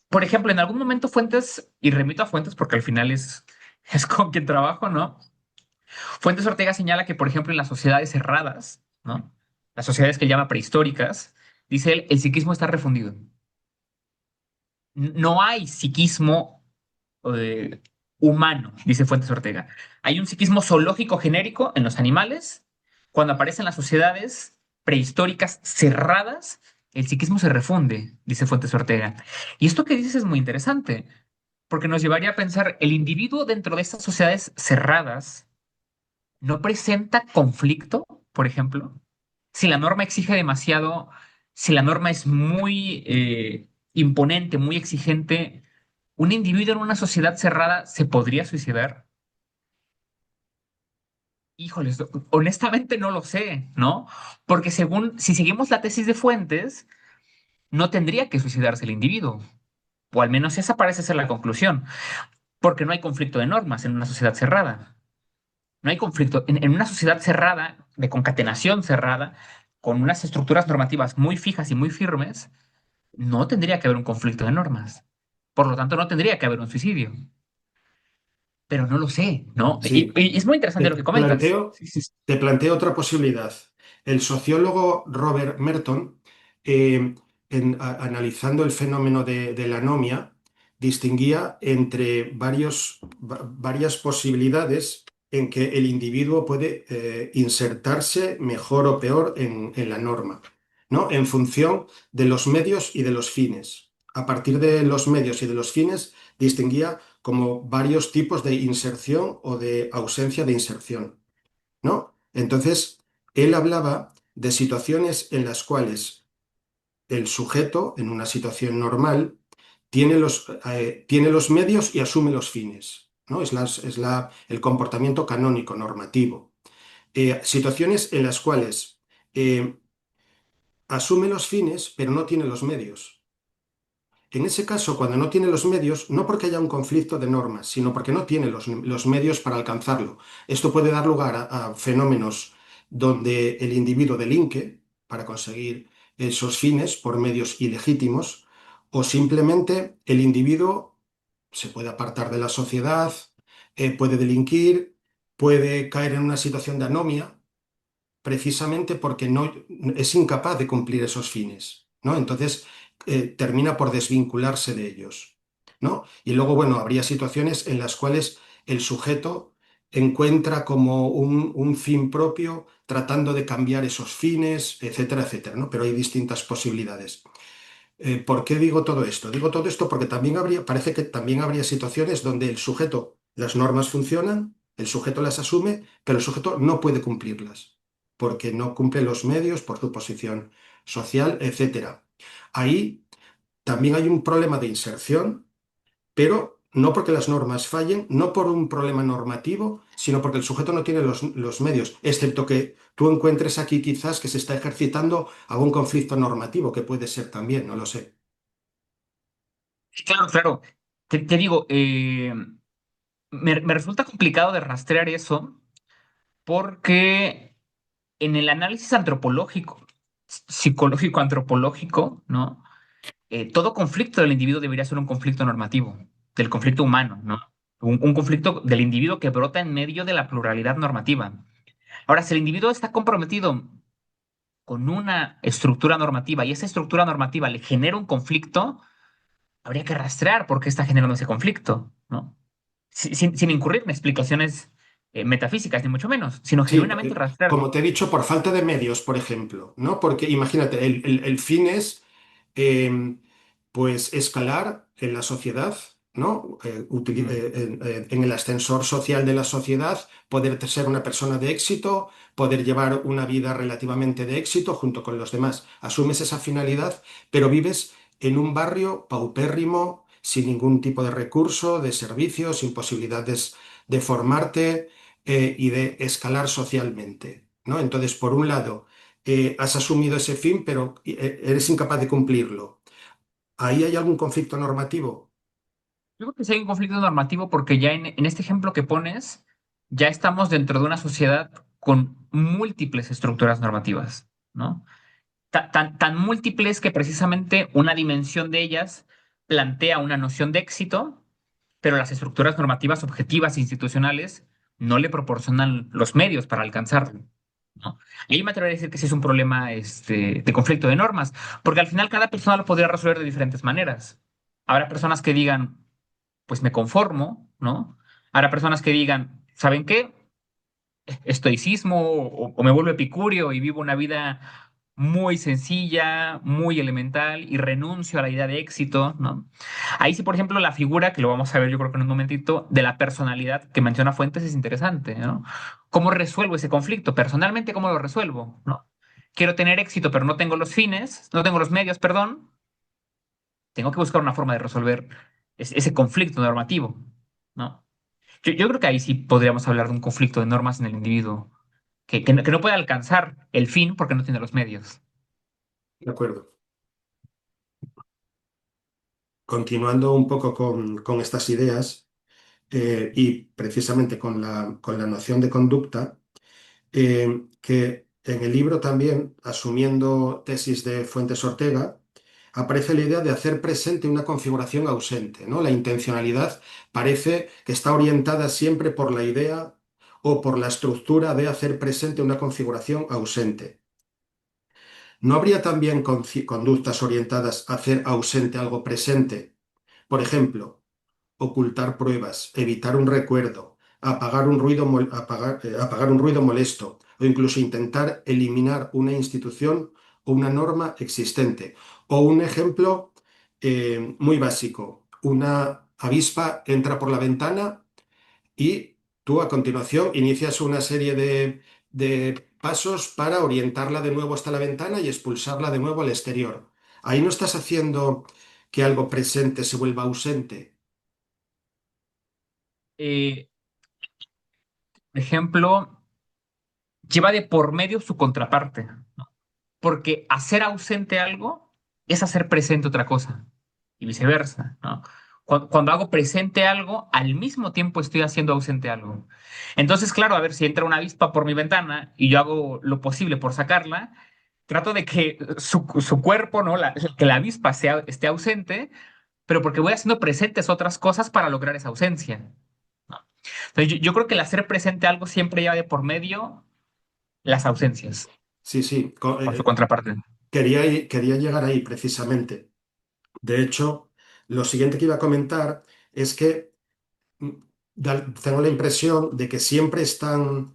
por ejemplo, en algún momento Fuentes, y remito a Fuentes porque al final es con quien trabajo, ¿no? Fuentes Ortega señala que, por ejemplo, en las sociedades cerradas, ¿no? Las sociedades que él llama prehistóricas, dice él, el psiquismo está refundido. No hay psiquismo eh, humano, dice Fuentes Ortega. Hay un psiquismo zoológico genérico en los animales. Cuando aparecen las sociedades prehistóricas cerradas, el psiquismo se refunde, dice Fuentes Ortega. Y esto que dices es muy interesante porque nos llevaría a pensar, el individuo dentro de estas sociedades cerradas no presenta conflicto, por ejemplo. Si la norma exige demasiado, si la norma es muy imponente, muy exigente, un individuo en una sociedad cerrada se podría suicidar. Híjoles, honestamente no lo sé, ¿no? Porque según, si seguimos la tesis de Fuentes, no tendría que suicidarse el individuo, o al menos esa parece ser la conclusión, porque no hay conflicto de normas en una sociedad cerrada. No hay conflicto. En una sociedad cerrada, de concatenación cerrada, con unas estructuras normativas muy fijas y muy firmes, no tendría que haber un conflicto de normas. Por lo tanto, no tendría que haber un suicidio. Pero no lo sé, ¿no? Sí. Y es muy interesante Te lo que comentas. planteo, te planteo otra posibilidad. El sociólogo Robert Merton, eh, analizando el fenómeno de la anomia, distinguía entre varias posibilidades en que el individuo puede insertarse mejor o peor en la norma, ¿no? En función de los medios y de los fines. A partir de los medios y de los fines, distinguía como varios tipos de inserción o de ausencia de inserción, ¿no? Entonces, él hablaba de situaciones en las cuales el sujeto, en una situación normal, tiene los medios y asume los fines, ¿no? El comportamiento canónico, normativo. Situaciones en las cuales eh, asume los fines, pero no tiene los medios. En ese caso, cuando no tiene los medios, no porque haya un conflicto de normas, sino porque no tiene los medios para alcanzarlo. Esto puede dar lugar a fenómenos donde el individuo delinque para conseguir esos fines por medios ilegítimos, o simplemente el individuo se puede apartar de la sociedad, puede delinquir, puede caer en una situación de anomia precisamente porque no es incapaz de cumplir esos fines, ¿no? Entonces termina por desvincularse de ellos, ¿no? Y luego, bueno, habría situaciones en las cuales el sujeto encuentra como un fin propio tratando de cambiar esos fines, etcétera, etcétera, ¿no? Pero hay distintas posibilidades. ¿Por qué digo todo esto? Digo todo esto porque también parece que también habría situaciones donde el sujeto, las normas funcionan, el sujeto las asume, pero el sujeto no puede cumplirlas, porque no cumple los medios por su posición social, etcétera. Ahí también hay un problema de inserción, pero no porque las normas fallen, no por un problema normativo, sino porque el sujeto no tiene los medios, excepto que tú encuentres aquí quizás que se está ejercitando algún conflicto normativo, que puede ser también, no lo sé. Sí, claro, claro. Te digo, me resulta complicado de rastrear eso porque en el análisis antropológico, psicológico, antropológico, ¿no? Todo conflicto del individuo debería ser un conflicto normativo, del conflicto humano, ¿no? Un conflicto del individuo que brota en medio de la pluralidad normativa. Ahora, si el individuo está comprometido con una estructura normativa y esa estructura normativa le genera un conflicto, habría que rastrear por qué está generando ese conflicto, ¿no? Sin incurrir en explicaciones metafísicas, ni mucho menos, sino Sí, genuinamente rastrear. como te he dicho, por falta de medios, por ejemplo, ¿no? Porque imagínate, el fin es, eh, pues, escalar en la sociedad, ¿no? Mm. En el ascensor social de la sociedad, poder ser una persona de éxito, poder llevar una vida relativamente de éxito junto con los demás. Asumes esa finalidad, pero vives en un barrio paupérrimo, sin ningún tipo de recurso, de servicios, sin posibilidades de formarte y de escalar socialmente, ¿no? Entonces, por un lado, has asumido ese fin, pero eres incapaz de cumplirlo. ¿Ahí hay algún conflicto normativo? Yo creo que sí hay un conflicto normativo porque ya en este ejemplo que pones, ya estamos dentro de una sociedad con múltiples estructuras normativas, ¿no? Tan múltiples que precisamente una dimensión de ellas plantea una noción de éxito, pero las estructuras normativas objetivas e institucionales no le proporcionan los medios para alcanzarlo, ¿no? Ahí me atrevería a decir que sí es un problema de conflicto de normas, porque al final cada persona lo podría resolver de diferentes maneras. Habrá personas que digan, pues me conformo, ¿no? Habrá personas que digan, ¿saben qué? Estoicismo o me vuelvo epicúreo y vivo una vida muy sencilla, muy elemental y renuncio a la idea de éxito, ¿no? Ahí sí, por ejemplo, la figura, que lo vamos a ver yo creo que en un momentito, de la personalidad que menciona Fuentes es interesante, ¿no? ¿Cómo resuelvo ese conflicto? Personalmente, ¿cómo lo resuelvo? ¿No? Quiero tener éxito, pero no tengo los fines, no tengo los medios, perdón. Tengo que buscar una forma de resolver ese conflicto normativo, ¿no? Yo creo que ahí sí podríamos hablar de un conflicto de normas en el individuo, que no puede alcanzar el fin porque no tiene los medios. De acuerdo. Continuando un poco con estas ideas y precisamente con la noción de conducta, que en el libro también, asumiendo tesis de Fuentes Ortega, aparece la idea de hacer presente una configuración ausente, ¿no? La intencionalidad parece que está orientada siempre por la idea o por la estructura de hacer presente una configuración ausente. ¿No habría también conductas orientadas a hacer ausente algo presente? Por ejemplo, ocultar pruebas, evitar un recuerdo, apagar un ruido molesto o incluso intentar eliminar una institución o una norma existente. O un ejemplo muy básico, una avispa entra por la ventana y tú a continuación inicias una serie de pasos para orientarla de nuevo hasta la ventana y expulsarla de nuevo al exterior. Ahí no estás haciendo que algo presente se vuelva ausente. Eh, por ejemplo, lleva de por medio su contraparte, ¿no? Porque hacer ausente algo es hacer presente otra cosa y viceversa, ¿no? Cuando hago presente algo, al mismo tiempo estoy haciendo ausente algo. Entonces, claro, a ver, si entra una avispa por mi ventana y yo hago lo posible por sacarla, trato de que su cuerpo, ¿no? Que la avispa esté ausente, pero porque voy haciendo presentes otras cosas para lograr esa ausencia, ¿no? Entonces, yo creo que el hacer presente algo siempre lleva de por medio las ausencias, Sí, sí, por su contraparte. quería llegar ahí precisamente. De hecho, lo siguiente que iba a comentar es que mm, tengo la impresión de que siempre están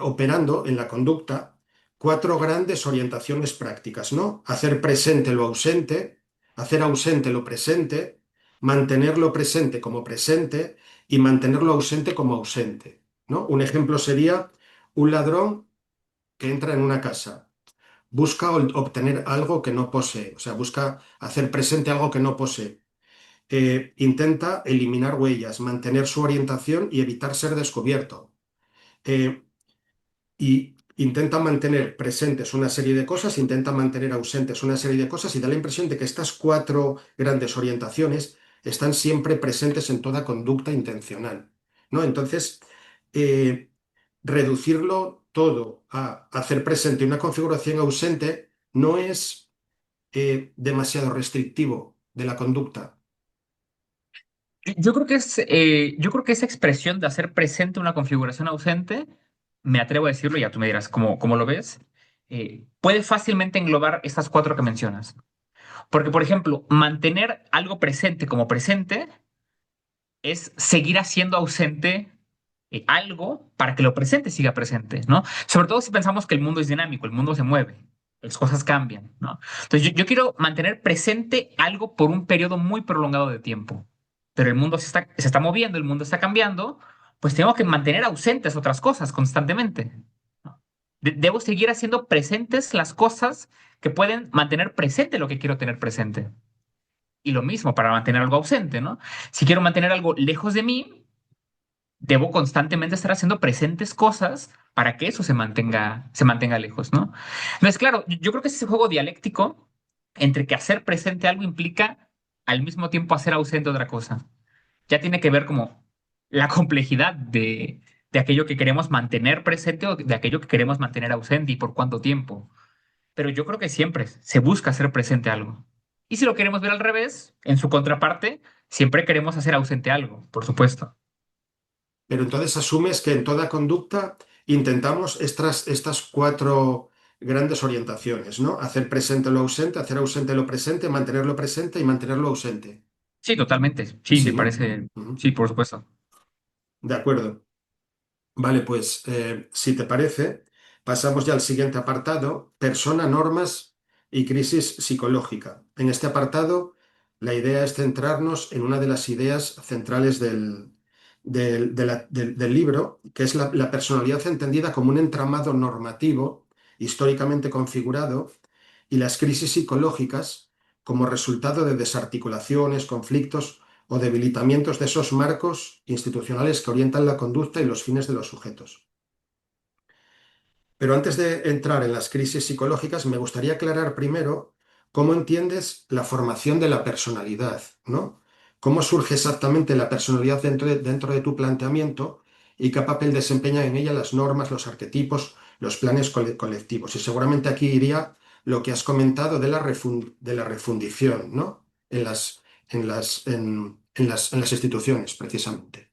operando en la conducta cuatro grandes orientaciones prácticas, ¿no? Hacer presente lo ausente, hacer ausente lo presente, mantener lo presente como presente y mantener lo ausente como ausente, ¿no? Un ejemplo sería un ladrón que entra en una casa. Busca obtener algo que no posee, o sea, busca hacer presente algo que no posee. Intenta eliminar huellas, mantener su orientación y evitar ser descubierto. Eh, y intenta mantener presentes una serie de cosas, intenta mantener ausentes una serie de cosas y da la impresión de que estas cuatro grandes orientaciones están siempre presentes en toda conducta intencional, ¿no? Entonces, eh, reducirlo todo a hacer presente una configuración ausente no es demasiado restrictivo de la conducta. Yo creo que esa expresión de hacer presente una configuración ausente, me atrevo a decirlo, ya tú me dirás cómo lo ves, puede fácilmente englobar estas cuatro que mencionas. Porque, por ejemplo, mantener algo presente como presente es seguir haciendo ausente algo para que lo presente siga presente, ¿no? Sobre todo si pensamos que el mundo es dinámico, el mundo se mueve, las cosas cambian, ¿no? Entonces yo quiero mantener presente algo por un periodo muy prolongado de tiempo, pero el mundo se está moviendo, el mundo está cambiando, pues tengo que mantener ausentes otras cosas constantemente, ¿no? Debo seguir haciendo presentes las cosas que pueden mantener presente lo que quiero tener presente. Y lo mismo para mantener algo ausente, ¿no? Si quiero mantener algo lejos de mí, debo constantemente estar haciendo presentes cosas para que eso se mantenga lejos, ¿no? Entonces, claro, yo creo que es ese juego dialéctico entre que hacer presente algo implica al mismo tiempo hacer ausente otra cosa. Ya tiene que ver como la complejidad de aquello que queremos mantener presente o de aquello que queremos mantener ausente y por cuánto tiempo. Pero yo creo que siempre se busca hacer presente algo. Y si lo queremos ver al revés, en su contraparte, siempre queremos hacer ausente algo, por supuesto. Pero entonces asumes que en toda conducta intentamos estas cuatro grandes orientaciones, ¿no? Hacer presente lo ausente, hacer ausente lo presente, mantenerlo presente y mantenerlo ausente. Sí, totalmente. Sí, Sí, me ¿no? parece. Ujú. Sí, por supuesto. De acuerdo. Vale, pues si te parece, pasamos ya al siguiente apartado, persona, normas y crisis psicológica. En este apartado, la idea es centrarnos en una de las ideas centrales del libro, que es la personalidad entendida como un entramado normativo históricamente configurado y las crisis psicológicas como resultado de desarticulaciones, conflictos o debilitamientos de esos marcos institucionales que orientan la conducta y los fines de los sujetos. Pero antes de entrar en las crisis psicológicas, me gustaría aclarar primero cómo entiendes la formación de la personalidad, ¿no? ¿Cómo surge exactamente la personalidad dentro de tu planteamiento y qué papel desempeñan en ella las normas, los arquetipos, los planes colectivos? Y seguramente aquí iría lo que has comentado de de la refundición, ¿no? En las instituciones, precisamente.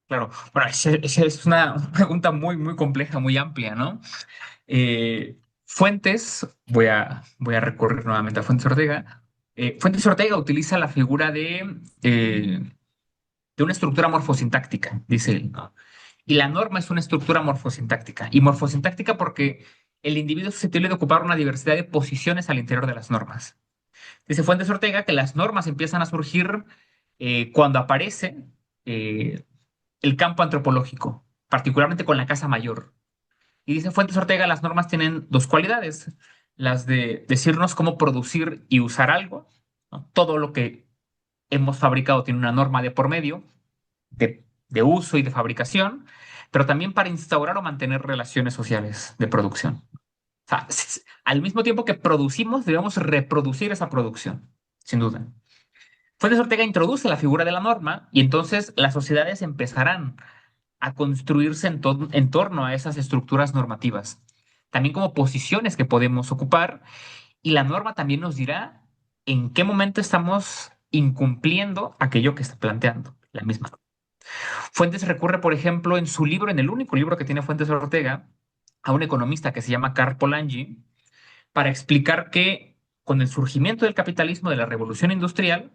Claro. Bueno, esa es una pregunta muy, muy compleja, muy amplia, ¿no? Fuentes, voy a recurrir nuevamente a Fuentes Ortega. Fuentes Ortega utiliza la figura de una estructura morfosintáctica, dice él, ¿no? Y la norma es una estructura morfosintáctica. Y morfosintáctica porque el individuo es susceptible de ocupar una diversidad de posiciones al interior de las normas. Dice Fuentes Ortega que las normas empiezan a surgir cuando aparece el campo antropológico, particularmente con la casa mayor. Y dice Fuentes Ortega, las normas tienen dos cualidades, las de decirnos cómo producir y usar algo, ¿no? Todo lo que hemos fabricado tiene una norma de por medio, de uso y de fabricación, pero también para instaurar o mantener relaciones sociales de producción. O sea, al mismo tiempo que producimos, debemos reproducir esa producción, sin duda. Fuentes Ortega introduce la figura de la norma y entonces las sociedades empezarán a construirse en torno a esas estructuras normativas, también como posiciones que podemos ocupar, y la norma también nos dirá en qué momento estamos incumpliendo aquello que está planteando la misma. Fuentes recurre, por ejemplo, en su libro, en el único libro que tiene Fuentes Ortega, a un economista que se llama Karl Polanyi, para explicar que con el surgimiento del capitalismo, de la revolución industrial,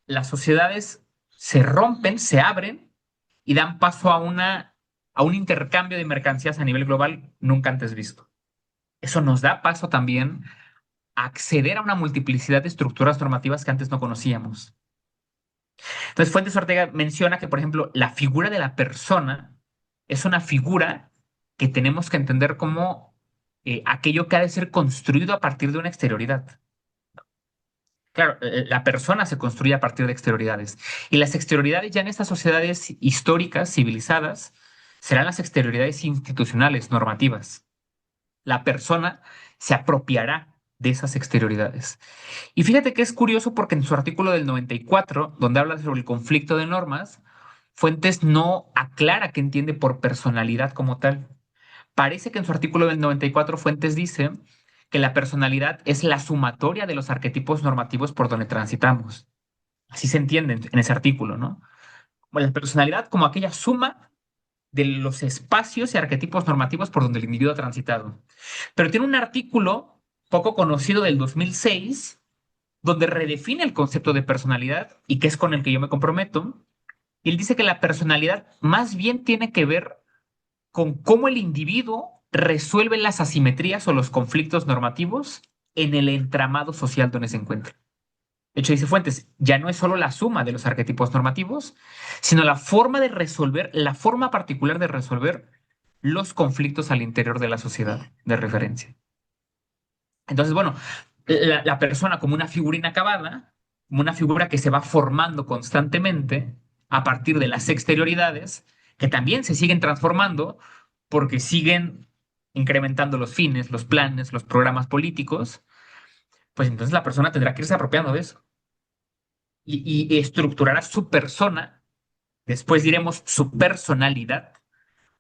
las sociedades se rompen, se abren y dan paso a un intercambio de mercancías a nivel global nunca antes visto. Eso nos da paso también a acceder a una multiplicidad de estructuras normativas que antes no conocíamos. Entonces, Fuentes Ortega menciona que, por ejemplo, la figura de la persona es una figura que tenemos que entender como aquello que ha de ser construido a partir de una exterioridad. Claro, la persona se construye a partir de exterioridades. Y las exterioridades ya en estas sociedades históricas, civilizadas, serán las exterioridades institucionales, normativas. La persona se apropiará de esas exterioridades. Y fíjate que es curioso porque en su artículo del 94, donde habla sobre el conflicto de normas, Fuentes no aclara qué entiende por personalidad como tal. Parece que en su artículo del 94 Fuentes dice que la personalidad es la sumatoria de los arquetipos normativos por donde transitamos. Así se entiende en ese artículo, ¿no? Bueno, la personalidad como aquella suma de los espacios y arquetipos normativos por donde el individuo ha transitado. Pero tiene un artículo poco conocido del 2006 donde redefine el concepto de personalidad y que es con el que yo me comprometo. Y él dice que la personalidad más bien tiene que ver con cómo el individuo resuelve las asimetrías o los conflictos normativos en el entramado social donde se encuentra. De hecho, dice Fuentes, ya no es solo la suma de los arquetipos normativos, sino la forma de resolver, la forma particular de resolver los conflictos al interior de la sociedad de referencia. Entonces, bueno, la persona como una figura inacabada, como una figura que se va formando constantemente a partir de las exterioridades, que también se siguen transformando porque siguen incrementando los fines, los planes, los programas políticos, pues entonces la persona tendrá que irse apropiando de eso y estructurará su persona, después diremos su personalidad,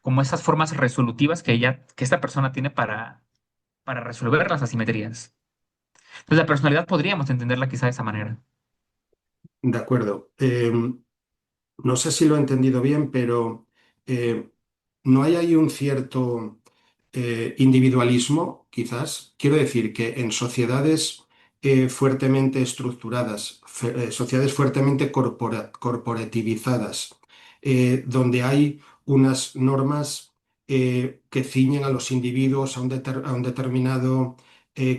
como esas formas resolutivas que esta persona tiene para resolver las asimetrías. Entonces, la personalidad podríamos entenderla quizá de esa manera. De acuerdo. No sé si lo he entendido bien, pero eh, ¿no hay ahí un cierto individualismo, quizás? Quiero decir que en sociedades fuertemente estructuradas, sociedades fuertemente corporativizadas, donde hay unas normas que ciñen a los individuos a a un determinado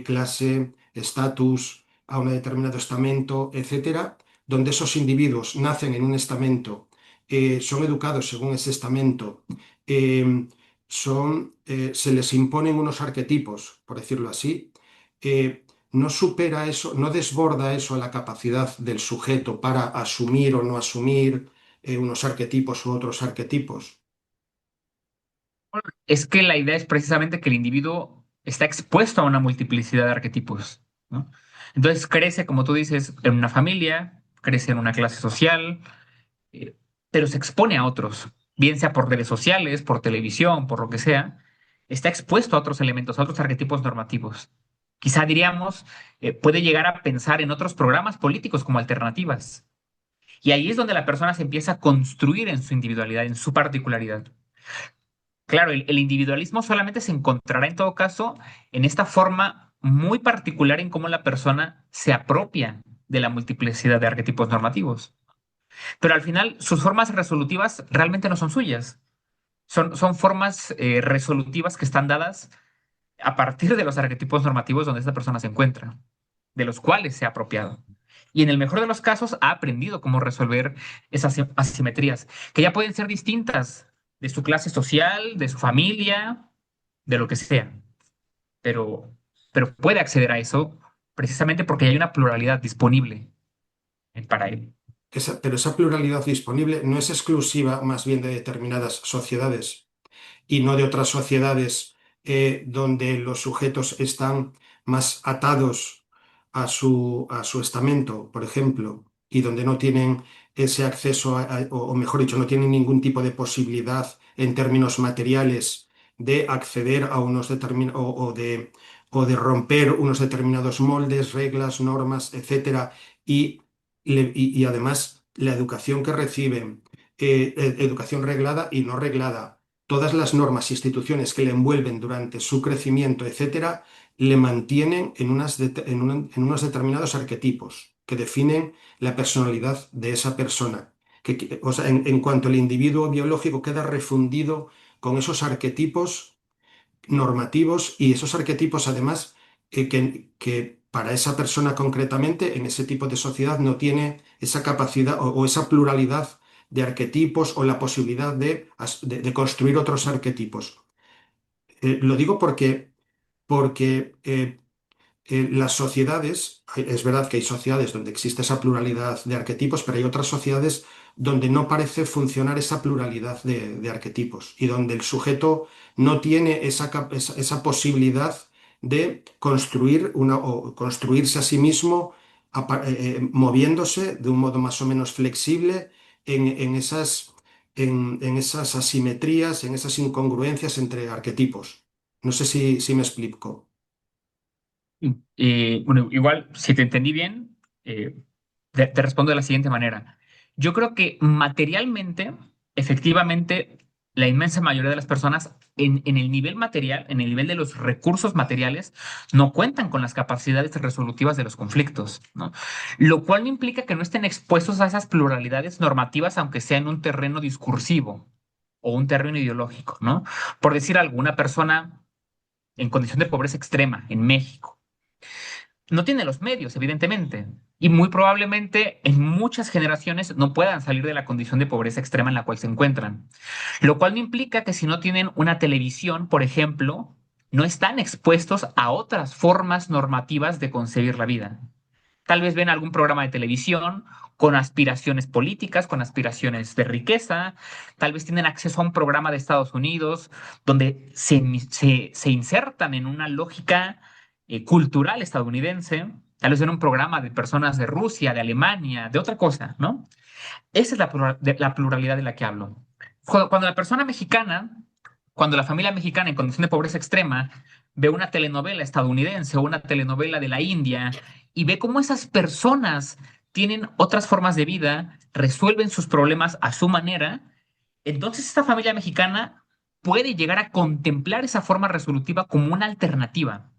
clase, estatus, a un determinado estamento, etcétera, donde esos individuos nacen en un estamento, son educados según ese estamento, eh, se les imponen unos arquetipos, por decirlo así, no supera eso, no desborda eso a la capacidad del sujeto para asumir o no asumir unos arquetipos u otros arquetipos. Es que la idea es precisamente que el individuo está expuesto a una multiplicidad de arquetipos, ¿no? Entonces crece, como tú dices, en una familia, crece en una clase social, eh, pero se expone a otros, bien sea por redes sociales, por televisión, por lo que sea, está expuesto a otros elementos, a otros arquetipos normativos. Quizá diríamos, puede llegar a pensar en otros programas políticos como alternativas. Y ahí es donde la persona se empieza a construir en su individualidad, en su particularidad. Claro, el individualismo solamente se encontrará en todo caso en esta forma muy particular en cómo la persona se apropia de la multiplicidad de arquetipos normativos. Pero al final, sus formas resolutivas realmente no son suyas. Son formas resolutivas que están dadas a partir de los arquetipos normativos donde esta persona se encuentra, de los cuales se ha apropiado. Y en el mejor de los casos ha aprendido cómo resolver esas asimetrías, que ya pueden ser distintas de su clase social, de su familia, de lo que sea, pero, pero puede acceder a eso precisamente porque hay una pluralidad disponible para él. Pero esa pluralidad disponible no es exclusiva más bien de determinadas sociedades y no de otras sociedades donde los sujetos están más atados a su estamento, por ejemplo, y donde no tienen ese acceso, o mejor dicho, no tienen ningún tipo de posibilidad en términos materiales de acceder a unos determinados o de romper unos determinados moldes, reglas, normas, etcétera, y, y además la educación que reciben, educación reglada y no reglada, todas las normas e instituciones que le envuelven durante su crecimiento, etcétera, le mantienen en, en unos determinados arquetipos que definen la personalidad de esa persona. O sea, en cuanto el individuo biológico queda refundido con esos arquetipos normativos y esos arquetipos además que para esa persona concretamente en ese tipo de sociedad no tiene esa capacidad o esa pluralidad de arquetipos o la posibilidad de construir otros arquetipos. Lo digo porque las sociedades, es verdad que hay sociedades donde existe esa pluralidad de arquetipos, pero hay otras sociedades donde no parece funcionar esa pluralidad de arquetipos y donde el sujeto no tiene esa posibilidad de construir o construirse a sí mismo moviéndose de un modo más o menos flexible en esas asimetrías, en esas incongruencias entre arquetipos. No sé si me explico. Bueno, igual, si te entendí bien, te respondo de la siguiente manera. Yo creo que materialmente, efectivamente, la inmensa mayoría de las personas en el nivel material, en el nivel de los recursos materiales, no cuentan con las capacidades resolutivas de los conflictos, ¿no? Lo cual no implica que no estén expuestos a esas pluralidades normativas, aunque sea en un terreno discursivo o un terreno ideológico, ¿no? Por decir algo, una persona en condición de pobreza extrema en México no tiene los medios, evidentemente, y muy probablemente en muchas generaciones no puedan salir de la condición de pobreza extrema en la cual se encuentran. Lo cual no implica que si no tienen una televisión, por ejemplo, no están expuestos a otras formas normativas de concebir la vida. Tal vez ven algún programa de televisión con aspiraciones políticas, con aspiraciones de riqueza, tal vez tienen acceso a un programa de Estados Unidos donde se insertan en una lógica cultural estadounidense, tal vez ven un programa de personas de Rusia, de Alemania, de otra cosa, ¿no? Esa es la pluralidad de la que hablo. Cuando la persona mexicana, cuando la familia mexicana en condición de pobreza extrema ve una telenovela estadounidense o una telenovela de la India y ve cómo esas personas tienen otras formas de vida, resuelven sus problemas a su manera, entonces esta familia mexicana puede llegar a contemplar esa forma resolutiva como una alternativa.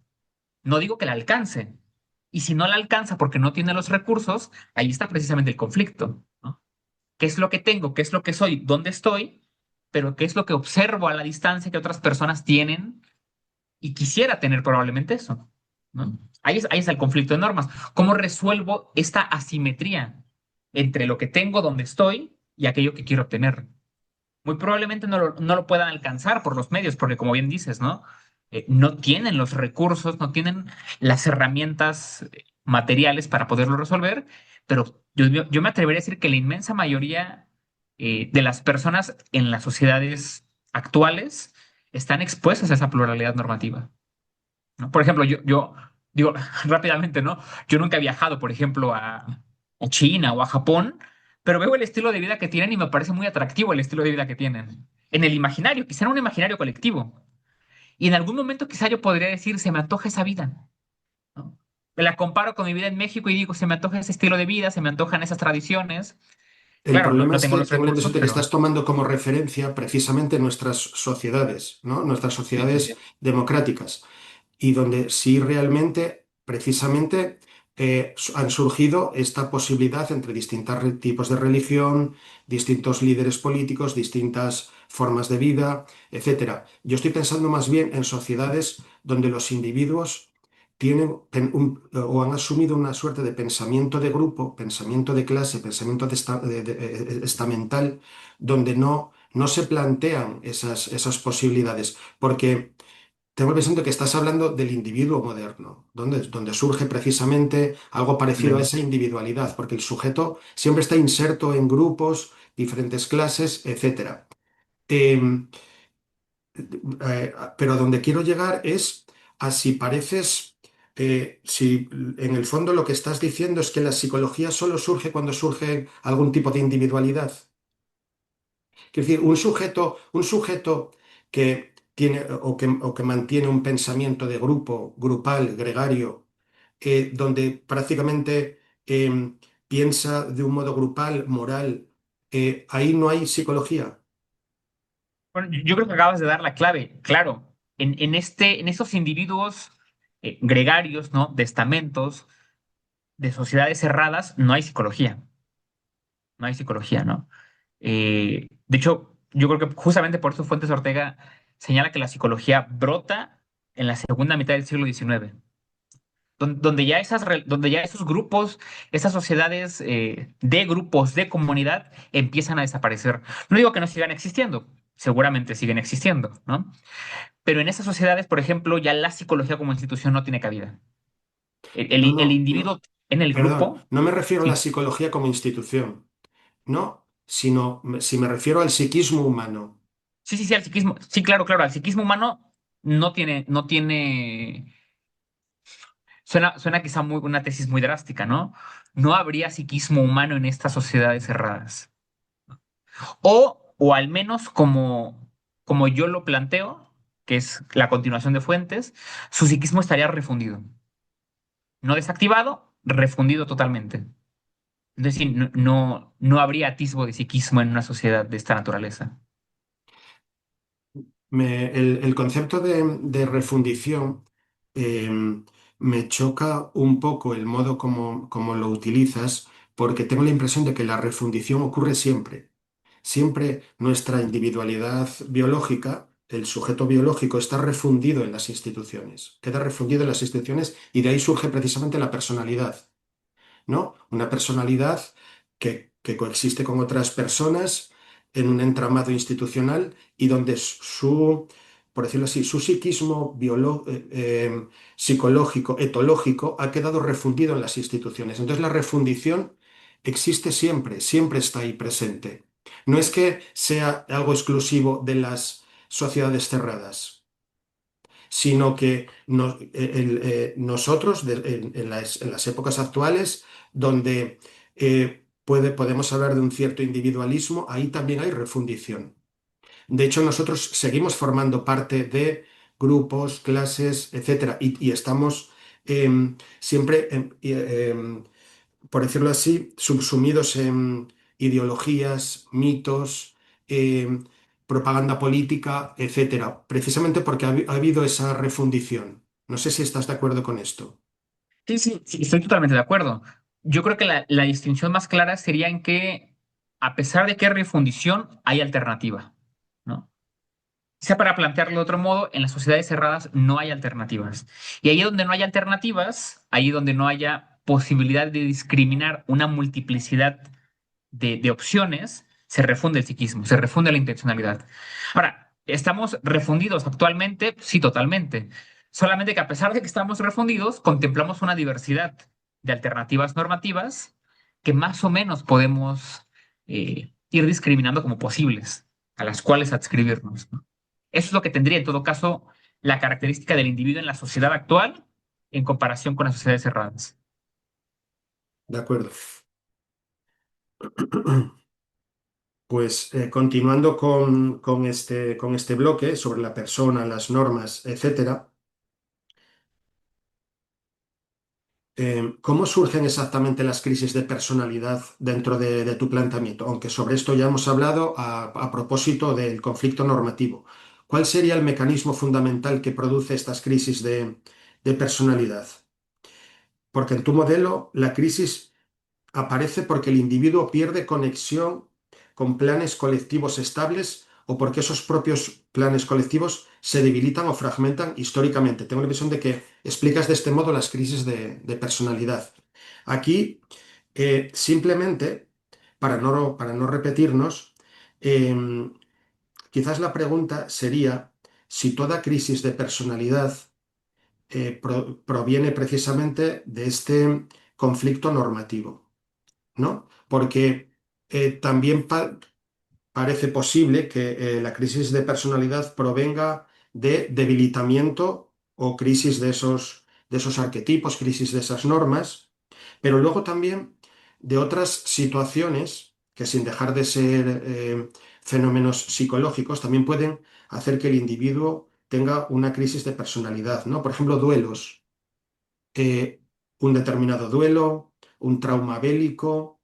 No digo que la alcance. Y si no la alcanza porque no tiene los recursos, ahí está precisamente el conflicto, ¿no? ¿Qué es lo que tengo? ¿Qué es lo que soy? ¿Dónde estoy? Pero ¿qué es lo que observo a la distancia que otras personas tienen y quisiera tener probablemente eso, ¿no? Ahí está el conflicto de normas. ¿Cómo resuelvo esta asimetría entre lo que tengo, donde estoy y aquello que quiero obtener? Muy probablemente no lo puedan alcanzar por los medios, porque como bien dices, ¿no? No tienen los recursos, no tienen las herramientas materiales para poderlo resolver, pero yo me atrevería a decir que la inmensa mayoría de las personas en las sociedades actuales están expuestas a esa pluralidad normativa, ¿no? Por ejemplo, yo digo rápidamente, ¿no? Yo nunca he viajado, por ejemplo, a China o a Japón, pero veo el estilo de vida que tienen y me parece muy atractivo el estilo de vida que tienen. En el imaginario, quizá en un imaginario colectivo. Y en algún momento quizá yo podría decir, se me antoja esa vida, ¿no? La comparo con mi vida en México y digo, se me antoja ese estilo de vida, se me antojan esas tradiciones. El Claro, no, problema no es tengo que los tengo la impresión recursos, de que pero estás tomando como referencia precisamente nuestras sociedades, ¿no? Nuestras sí, sí, sociedades sí. democráticas, y donde sí realmente, precisamente, han surgido esta posibilidad entre distintos tipos de religión, distintos líderes políticos, distintas formas de vida, etcétera. Yo estoy pensando más bien en sociedades donde los individuos tienen o han asumido una suerte de pensamiento de grupo, pensamiento de clase, pensamiento estamental, donde no se plantean esas posibilidades, porque tengo la impresión de que estás hablando del individuo moderno, donde surge precisamente algo parecido a Bien. esa individualidad, porque el sujeto siempre está inserto en grupos, diferentes clases, etcétera. Em, pero a donde quiero llegar es a si pareces, si en el fondo lo que estás diciendo es que la psicología solo surge cuando surge algún tipo de individualidad. Es decir, un sujeto que tiene o que mantiene un pensamiento de grupo, grupal, gregario, donde prácticamente piensa de un modo grupal, moral, ahí no hay psicología. Bueno, yo creo que acabas de dar la clave. Claro, en estos individuos gregarios, ¿no? De estamentos, de sociedades cerradas, no hay psicología. No hay psicología, ¿no? De hecho, yo creo que justamente por eso Fuentes Ortega señala que la psicología brota en la segunda mitad del siglo XIX, donde ya esos grupos, esas sociedades de grupos, de comunidad, empiezan a desaparecer. No digo que no sigan existiendo, seguramente siguen existiendo, ¿no? Pero en esas sociedades, por ejemplo, ya la psicología como institución no tiene cabida. No, El no, no, individuo en el perdón, grupo, no me refiero a la sí, psicología como institución, no, sino si me refiero al psiquismo humano. sí, sí, sí, al psiquismo, sí, claro, claro, al psiquismo humano no tiene, suena quizá una tesis muy drástica, ¿no? No habría psiquismo humano en estas sociedades cerradas. O al menos como yo lo planteo, que es la continuación de Fuentes, su psiquismo estaría refundido. No desactivado, refundido totalmente. Es decir, no habría atisbo de psiquismo en una sociedad de esta naturaleza. El concepto de refundición eh, me choca un poco el modo como lo utilizas, porque tengo la impresión de que la refundición ocurre siempre. Siempre nuestra individualidad biológica, el sujeto biológico, está refundido en las instituciones, queda refundido en las instituciones y de ahí surge precisamente la personalidad. ¿No? Una personalidad que coexiste con otras personas en un entramado institucional y donde por decirlo así, su psiquismo psicológico, etológico, ha quedado refundido en las instituciones. Entonces la refundición existe siempre, siempre está ahí presente. No es que sea algo exclusivo de las sociedades cerradas, sino que nosotros en las épocas actuales, donde podemos hablar de un cierto individualismo, ahí también hay refundición. De hecho, nosotros seguimos formando parte de grupos, clases, etcétera, y estamos siempre, por decirlo así, subsumidos en ideologías, mitos, eh, propaganda política, etcétera, precisamente porque ha habido esa refundición. No sé si estás de acuerdo con esto. Sí, sí, sí, estoy totalmente de acuerdo. Yo creo que la distinción más clara sería en que, a pesar de que hay refundición, hay alternativa, ¿no? Sea para plantearlo de otro modo, en las sociedades cerradas no hay alternativas. Y ahí donde no hay alternativas, ahí donde no haya posibilidad de discriminar una multiplicidad de opciones, se refunde el psiquismo, se refunde la intencionalidad. Ahora, ¿estamos refundidos actualmente? Sí, totalmente. Solamente que a pesar de que estamos refundidos, contemplamos una diversidad de alternativas normativas que más o menos podemos ir discriminando como posibles, a las cuales adscribirnos, ¿no? Eso es lo que tendría, en todo caso, la característica del individuo en la sociedad actual en comparación con las sociedades cerradas. De acuerdo. Pues continuando con este bloque sobre la persona, las normas, etcétera, ¿cómo surgen exactamente las crisis de personalidad dentro de tu planteamiento? Aunque sobre esto ya hemos hablado a propósito del conflicto normativo. ¿Cuál sería el mecanismo fundamental que produce estas crisis de personalidad? Porque en tu modelo la crisis aparece porque el individuo pierde conexión con planes colectivos estables o porque esos propios planes colectivos se debilitan o fragmentan históricamente. Tengo la impresión de que explicas de este modo las crisis de personalidad. Aquí, simplemente, para no repetirnos, eh, quizás la pregunta sería si toda crisis de personalidad proviene precisamente de este conflicto normativo, ¿no? Porque también parece posible que la crisis de personalidad provenga de debilitamiento o crisis de esos arquetipos, crisis de esas normas, pero luego también de otras situaciones que sin dejar de ser fenómenos psicológicos, también pueden hacer que el individuo tenga una crisis de personalidad, ¿no? Por ejemplo, duelos, eh, un determinado duelo, un trauma bélico,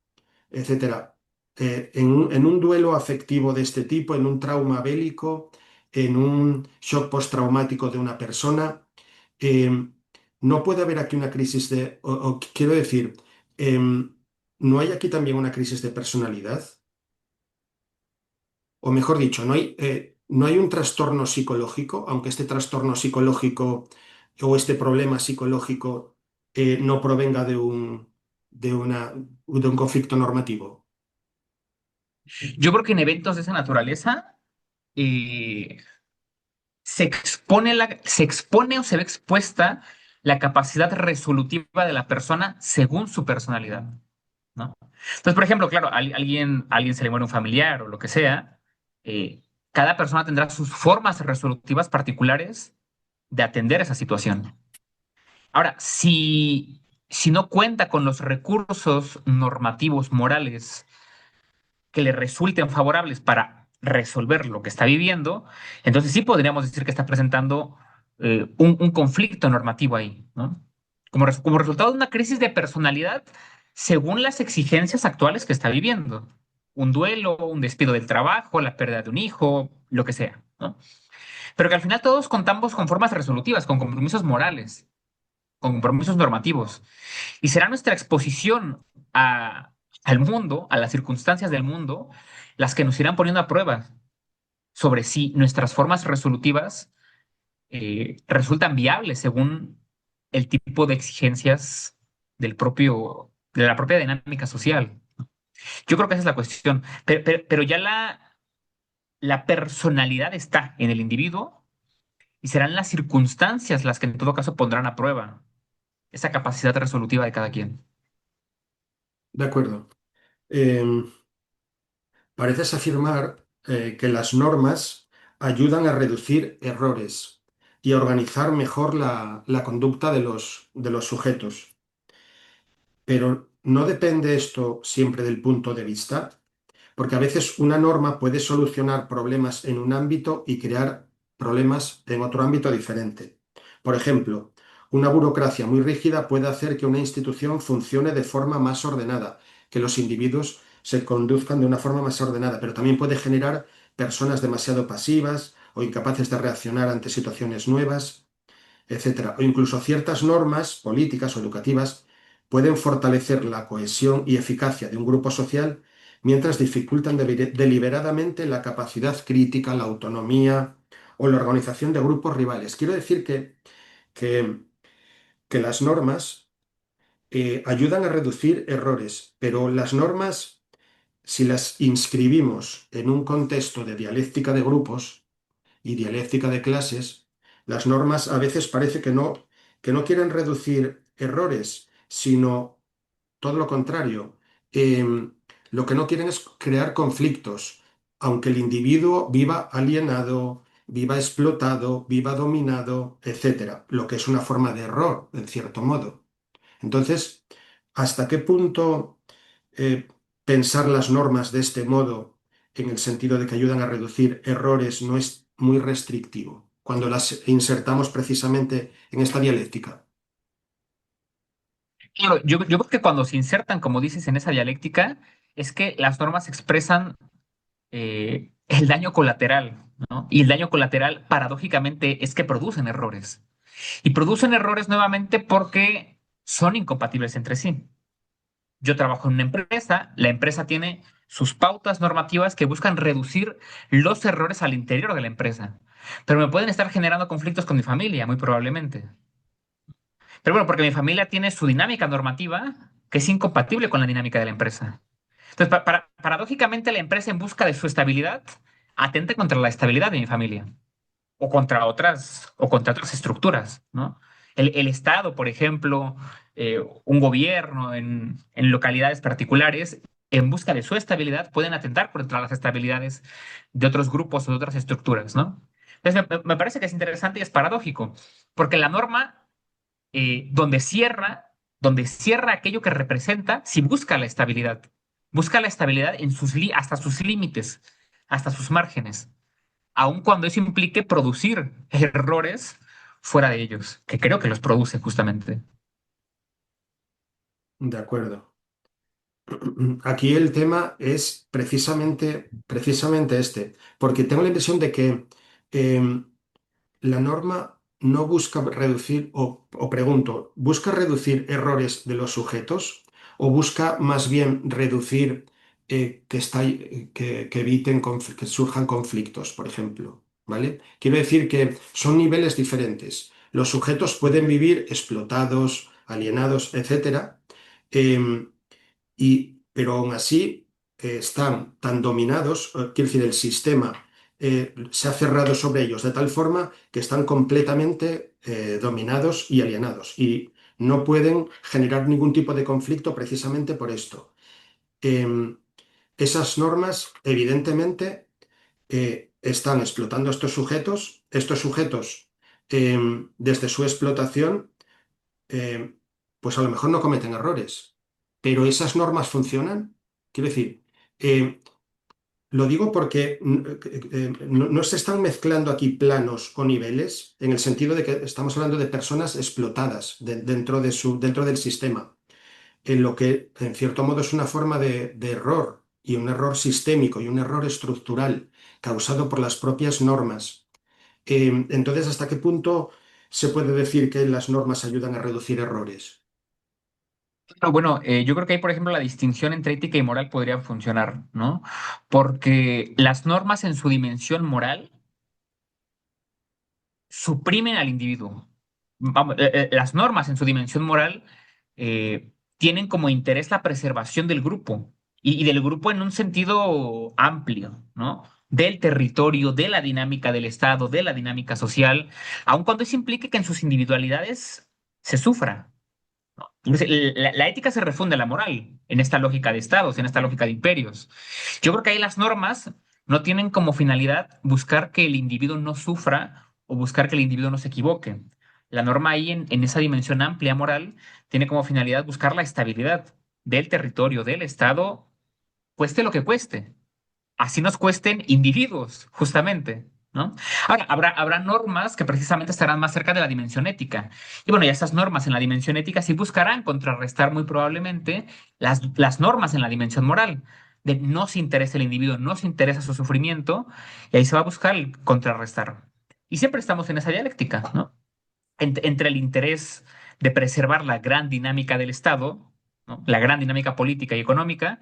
etcétera. En un duelo afectivo de este tipo, en un trauma bélico, en un shock postraumático de una persona, eh, no puede haber aquí una crisis o quiero decir, ¿no hay aquí también una crisis de personalidad? O mejor dicho, no hay un trastorno psicológico, aunque este trastorno psicológico o este problema psicológico no provenga de un conflicto normativo. Yo creo que en eventos de esa naturaleza eh, se expone o se ve expuesta la capacidad resolutiva de la persona según su personalidad, ¿no? Entonces, por ejemplo, claro, alguien se le muere un familiar o lo que sea, eh, cada persona tendrá sus formas resolutivas particulares de atender esa situación. Ahora, si no cuenta con los recursos normativos, morales, que le resulten favorables para resolver lo que está viviendo, entonces sí podríamos decir que está presentando un conflicto normativo ahí, ¿no? Como resultado de una crisis de personalidad según las exigencias actuales que está viviendo. Un duelo, un despido del trabajo, la pérdida de un hijo, lo que sea, ¿no? pero que al final todos contamos con formas resolutivas, con compromisos morales, con compromisos normativos. Y será nuestra exposición a, al mundo, a las circunstancias del mundo, las que nos irán poniendo a prueba sobre si nuestras formas resolutivas resultan viables según el tipo de exigencias de la propia dinámica social. Yo creo que esa es la cuestión. Pero ya la personalidad está en el individuo y serán las circunstancias las que en todo caso pondrán a prueba esa capacidad resolutiva de cada quien. De acuerdo. Em, Pareces afirmar que las normas ayudan a reducir errores y a organizar mejor la conducta de los sujetos. Pero ¿no depende esto siempre del punto de vista? Porque a veces una norma puede solucionar problemas en un ámbito y crear problemas en otro ámbito diferente. Por ejemplo, una burocracia muy rígida puede hacer que una institución funcione de forma más ordenada, que los individuos se conduzcan de una forma más ordenada, pero también puede generar personas demasiado pasivas o incapaces de reaccionar ante situaciones nuevas, etcétera. O incluso ciertas normas políticas o educativas pueden fortalecer la cohesión y eficacia de un grupo social mientras dificultan deliberadamente la capacidad crítica, la autonomía o la organización de grupos rivales. Quiero decir que, que las normas ayudan a reducir errores, pero las normas, si las inscribimos en un contexto de dialéctica de grupos, y dialéctica de clases, las normas a veces parece que no quieren reducir errores, sino todo lo contrario. Lo que no quieren es crear conflictos, aunque el individuo viva alienado, viva explotado, viva dominado, etcétera, lo que es una forma de error, en cierto modo. Entonces, ¿hasta qué punto eh, pensar las normas de este modo, en el sentido de que ayudan a reducir errores, no es muy restrictivo cuando las insertamos precisamente en esta dialéctica? Claro, yo creo que cuando se insertan, como dices, en esa dialéctica, es que las normas expresan el daño colateral, ¿no? Y el daño colateral, paradójicamente, es que producen errores. Y producen errores nuevamente porque son incompatibles entre sí. Yo trabajo en una empresa, la empresa tiene sus pautas normativas que buscan reducir los errores al interior de la empresa, pero me pueden estar generando conflictos con mi familia, muy probablemente. Pero bueno, porque mi familia tiene su dinámica normativa que es incompatible con la dinámica de la empresa. Entonces, paradójicamente, la empresa en busca de su estabilidad atenta contra la estabilidad de mi familia o contra otras estructuras, ¿no? El Estado, por ejemplo, un gobierno en localidades particulares, en busca de su estabilidad, pueden atentar contra las estabilidades de otros grupos o de otras estructuras, ¿no? Entonces, me parece que es interesante y es paradójico, porque la norma, donde cierra aquello que representa, si busca la estabilidad en hasta sus límites, hasta sus márgenes, aun cuando eso implique producir errores fuera de ellos, que creo que los produce justamente. De acuerdo. Aquí el tema es precisamente este, porque tengo la impresión de que em, la norma no busca reducir, o pregunto, ¿busca reducir errores de los sujetos o busca más bien reducir que eviten que surjan conflictos, por ejemplo? ¿Vale? Quiero decir que son niveles diferentes. Los sujetos pueden vivir explotados, alienados, etcétera, em, pero aún así están tan dominados, quiero decir, el sistema se ha cerrado sobre ellos de tal forma que están completamente dominados y alienados y no pueden generar ningún tipo de conflicto precisamente por esto. Em, Esas normas, evidentemente, están explotando a estos sujetos, desde su explotación, eh, pues a lo mejor no cometen errores, pero esas normas funcionan. Quiero decir, eh, lo digo porque no se están mezclando aquí planos o niveles, en el sentido de que estamos hablando de personas explotadas dentro del sistema, en lo que en cierto modo es una forma de error, y un error sistémico y un error estructural causado por las propias normas. Entonces, ¿hasta qué punto se puede decir que las normas ayudan a reducir errores? Pero bueno, yo creo que ahí, por ejemplo, la distinción entre ética y moral podría funcionar, ¿no? Porque las normas en su dimensión moral suprimen al individuo. Vamos, las normas en su dimensión moral tienen como interés la preservación del grupo y del grupo en un sentido amplio, ¿no? Del territorio, de la dinámica del Estado, de la dinámica social, aun cuando eso implique que en sus individualidades se sufra. Entonces, la ética se refunde a la moral en esta lógica de estados, en esta lógica de imperios. Yo creo que ahí las normas no tienen como finalidad buscar que el individuo no sufra o buscar que el individuo no se equivoque. La norma ahí en esa dimensión amplia moral tiene como finalidad buscar la estabilidad del territorio, del estado, cueste lo que cueste. Así nos cuesten individuos, justamente, ¿no? Ahora, habrá normas que precisamente estarán más cerca de la dimensión ética. Y bueno, ya esas normas en la dimensión ética sí buscarán contrarrestar muy probablemente las normas en la dimensión moral. De no se interesa el individuo, no se interesa su sufrimiento, y ahí se va a buscar el contrarrestar. Y siempre estamos en esa dialéctica, ¿no? Entre el interés de preservar la gran dinámica del Estado, ¿no? La gran dinámica política y económica,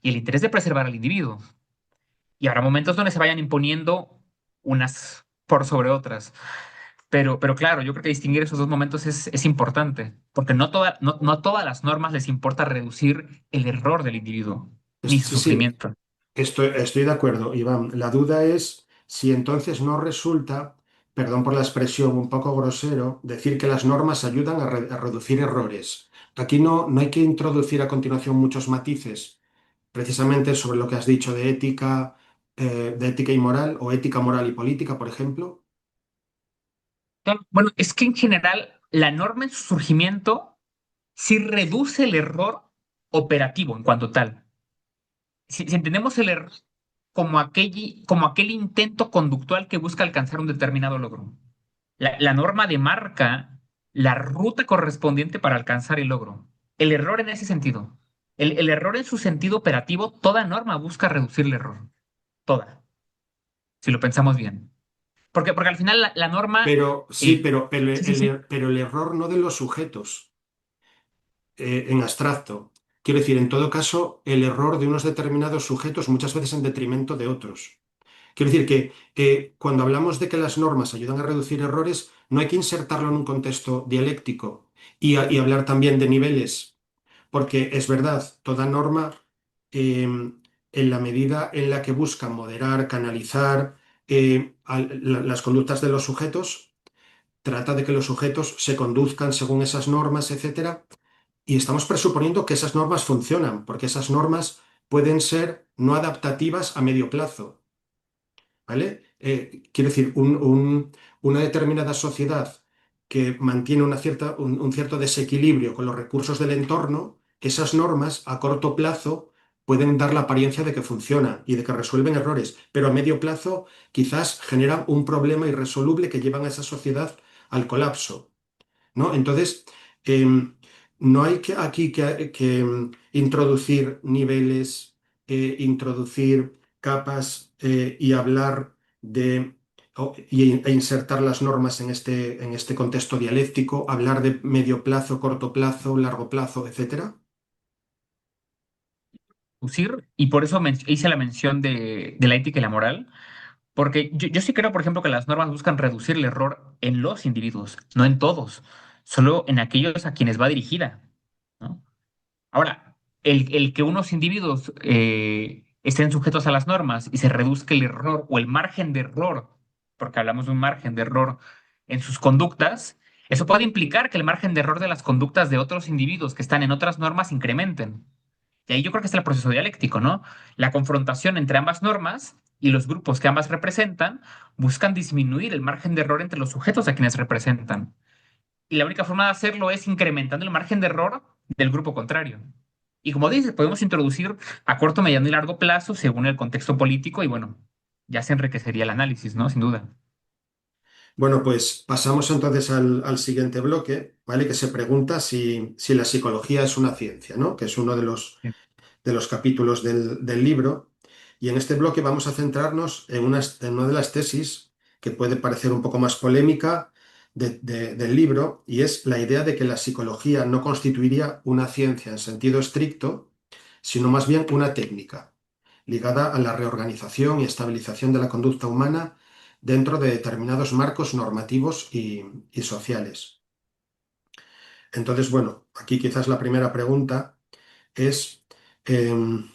y el interés de preservar al individuo. Y habrá momentos donde se vayan imponiendo unas por sobre otras. Pero claro, yo creo que distinguir esos dos momentos es importante, porque no todas las normas les importa reducir el error del individuo, ni su Sí, sí, sufrimiento. estoy de acuerdo, Iván. La duda es si entonces no resulta, perdón por la expresión un poco grosero, decir que las normas ayudan a reducir errores. Aquí no hay que introducir a continuación muchos matices, precisamente sobre lo que has dicho de ética y moral, o ética, moral y política, por ejemplo. Claro, bueno, es que en general la norma en su surgimiento sí reduce el error operativo en cuanto tal. Si entendemos el error como aquel intento conductual que busca alcanzar un determinado logro. La norma demarca la ruta correspondiente para alcanzar el logro. El error en ese sentido. El error en su sentido operativo, toda norma busca reducir el error. Toda, si lo pensamos bien. Porque al final la norma... Pero sí, sí, sí, sí. pero el error no de los sujetos, en abstracto. Quiero decir, en todo caso, el error de unos determinados sujetos muchas veces en detrimento de otros. Quiero decir que cuando hablamos de que las normas ayudan a reducir errores, no hay que insertarlo en un contexto dialéctico y hablar también de niveles, porque es verdad, toda norma, en la medida en la que busca moderar, canalizar las conductas de los sujetos, trata de que los sujetos se conduzcan según esas normas, etcétera, y estamos presuponiendo que esas normas funcionan, porque esas normas pueden ser no adaptativas a medio plazo. ¿Vale? Quiero decir, una determinada sociedad que mantiene un cierto desequilibrio con los recursos del entorno, esas normas a corto plazo pueden dar la apariencia de que funcionan y de que resuelven errores, pero a medio plazo quizás generan un problema irresoluble que llevan a esa sociedad al colapso. ¿No? Entonces, em, no hay que introducir niveles, introducir capas, y hablar e insertar las normas en este contexto dialéctico, hablar de medio plazo, corto plazo, largo plazo, etcétera. Reducir, y por eso hice la mención de la ética y la moral, porque yo sí creo, por ejemplo, que las normas buscan reducir el error en los individuos, no en todos, solo en aquellos a quienes va dirigida, ¿no? Ahora, el que unos individuos estén sujetos a las normas y se reduzca el error o el margen de error, porque hablamos de un margen de error en sus conductas, eso puede implicar que el margen de error de las conductas de otros individuos que están en otras normas incrementen. Y ahí yo creo que está el proceso dialéctico, ¿no? La confrontación entre ambas normas y los grupos que ambas representan buscan disminuir el margen de error entre los sujetos a quienes representan. Y la única forma de hacerlo es incrementando el margen de error del grupo contrario. Y como dices, podemos introducir a corto, mediano y largo plazo según el contexto político y bueno, ya se enriquecería el análisis, ¿no? Sin duda. Bueno, pues pasamos entonces al siguiente bloque, ¿vale? Que se pregunta si la psicología es una ciencia, ¿no? Que es uno Sí. de los capítulos del libro. Y en este bloque vamos a centrarnos en una de las tesis que puede parecer un poco más polémica del libro, y es la idea de que la psicología no constituiría una ciencia en sentido estricto, sino más bien una técnica ligada a la reorganización y estabilización de la conducta humana dentro de determinados marcos normativos y sociales. Entonces, bueno, aquí quizás la primera pregunta es em,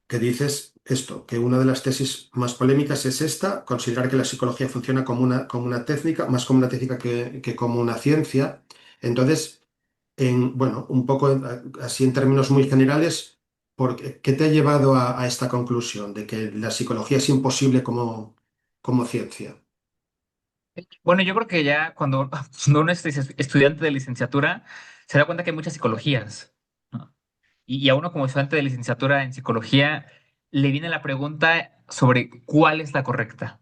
que dices esto, que una de las tesis más polémicas es esta, considerar que la psicología funciona como una técnica, más como una técnica que como una ciencia. Entonces, bueno, un poco así en términos muy generales, ¿qué te ha llevado a esta conclusión de que la psicología es imposible como ciencia? Bueno, yo creo que ya cuando uno es estudiante de licenciatura, se da cuenta que hay muchas psicologías, ¿no? Y a uno como estudiante de licenciatura en psicología le viene la pregunta sobre cuál es la correcta.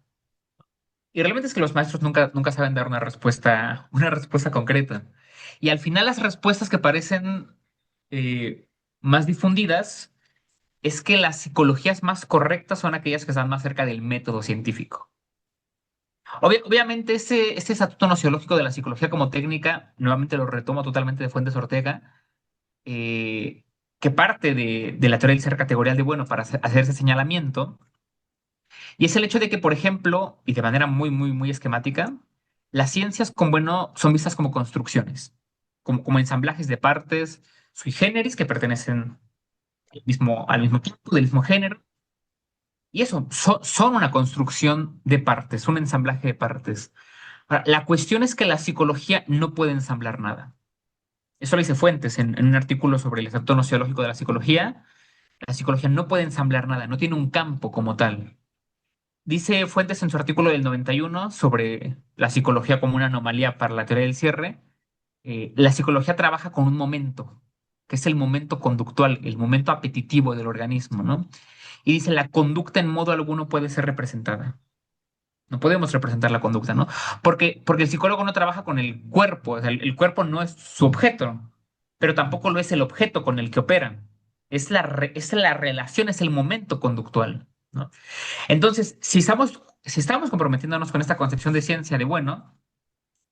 Y realmente es que los maestros nunca saben dar una respuesta concreta. Y al final las respuestas que parecen eh, más difundidas es que las psicologías más correctas son aquellas que están más cerca del método científico. Obviamente, este estatuto nociológico de la psicología como técnica, nuevamente lo retomo totalmente de Fuentes Ortega, eh, que parte de la teoría del ser categorial de bueno para hacer ese señalamiento, y es el hecho de que, por ejemplo, y de manera muy esquemática, las ciencias con bueno son vistas como construcciones, como ensamblajes de partes sui generis que pertenecen al mismo tipo, del mismo género, y eso, son una construcción de partes, un ensamblaje de partes. Ahora, la cuestión es que la psicología no puede ensamblar nada. Eso lo dice Fuentes en un artículo sobre el efecto nociológico de la psicología. La psicología no puede ensamblar nada, no tiene un campo como tal. Dice Fuentes en su artículo del 91 sobre la psicología como una anomalía para la teoría del cierre. La psicología trabaja con un momento, que es el momento conductual, el momento apetitivo del organismo, ¿no? Y dice, la conducta en modo alguno puede ser representada. No podemos representar la conducta, ¿no? Porque el psicólogo no trabaja con el cuerpo, o sea, el cuerpo no es su objeto, pero tampoco lo es el objeto con el que opera. Es la relación, es el momento conductual, ¿no? Entonces, si estamos comprometiéndonos con esta concepción de ciencia de bueno,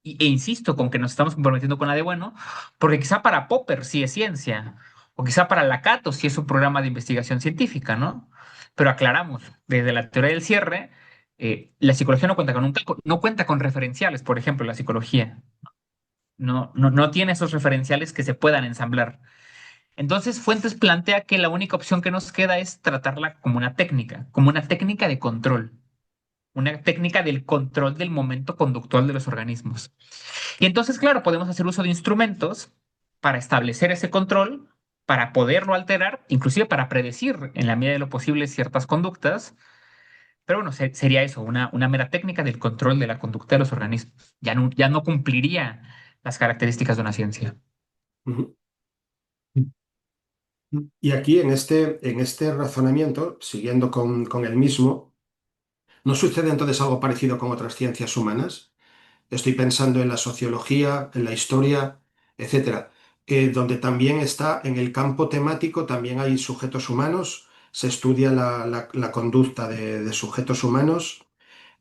e insisto con que nos estamos comprometiendo con la de bueno, porque quizá para Popper sí es ciencia, o quizá para Lakatos sí es un programa de investigación científica, ¿no? Pero aclaramos, desde la teoría del cierre, la psicología no cuenta con no cuenta con referenciales, por ejemplo, la psicología no tiene esos referenciales que se puedan ensamblar. Entonces, Fuentes plantea que la única opción que nos queda es tratarla como una técnica de control, una técnica del control del momento conductual de los organismos. Y entonces, claro, podemos hacer uso de instrumentos para establecer ese control, para poderlo alterar, inclusive para predecir en la medida de lo posible ciertas conductas. Pero bueno, sería eso, una mera técnica del control de la conducta de los organismos. Ya no cumpliría las características de una ciencia. Ujú. Y aquí en este razonamiento, siguiendo con el mismo, ¿no sucede entonces algo parecido con otras ciencias humanas? Estoy pensando en la sociología, en la historia, etcétera, donde también está en el campo temático, también hay sujetos humanos, se estudia la conducta de sujetos humanos,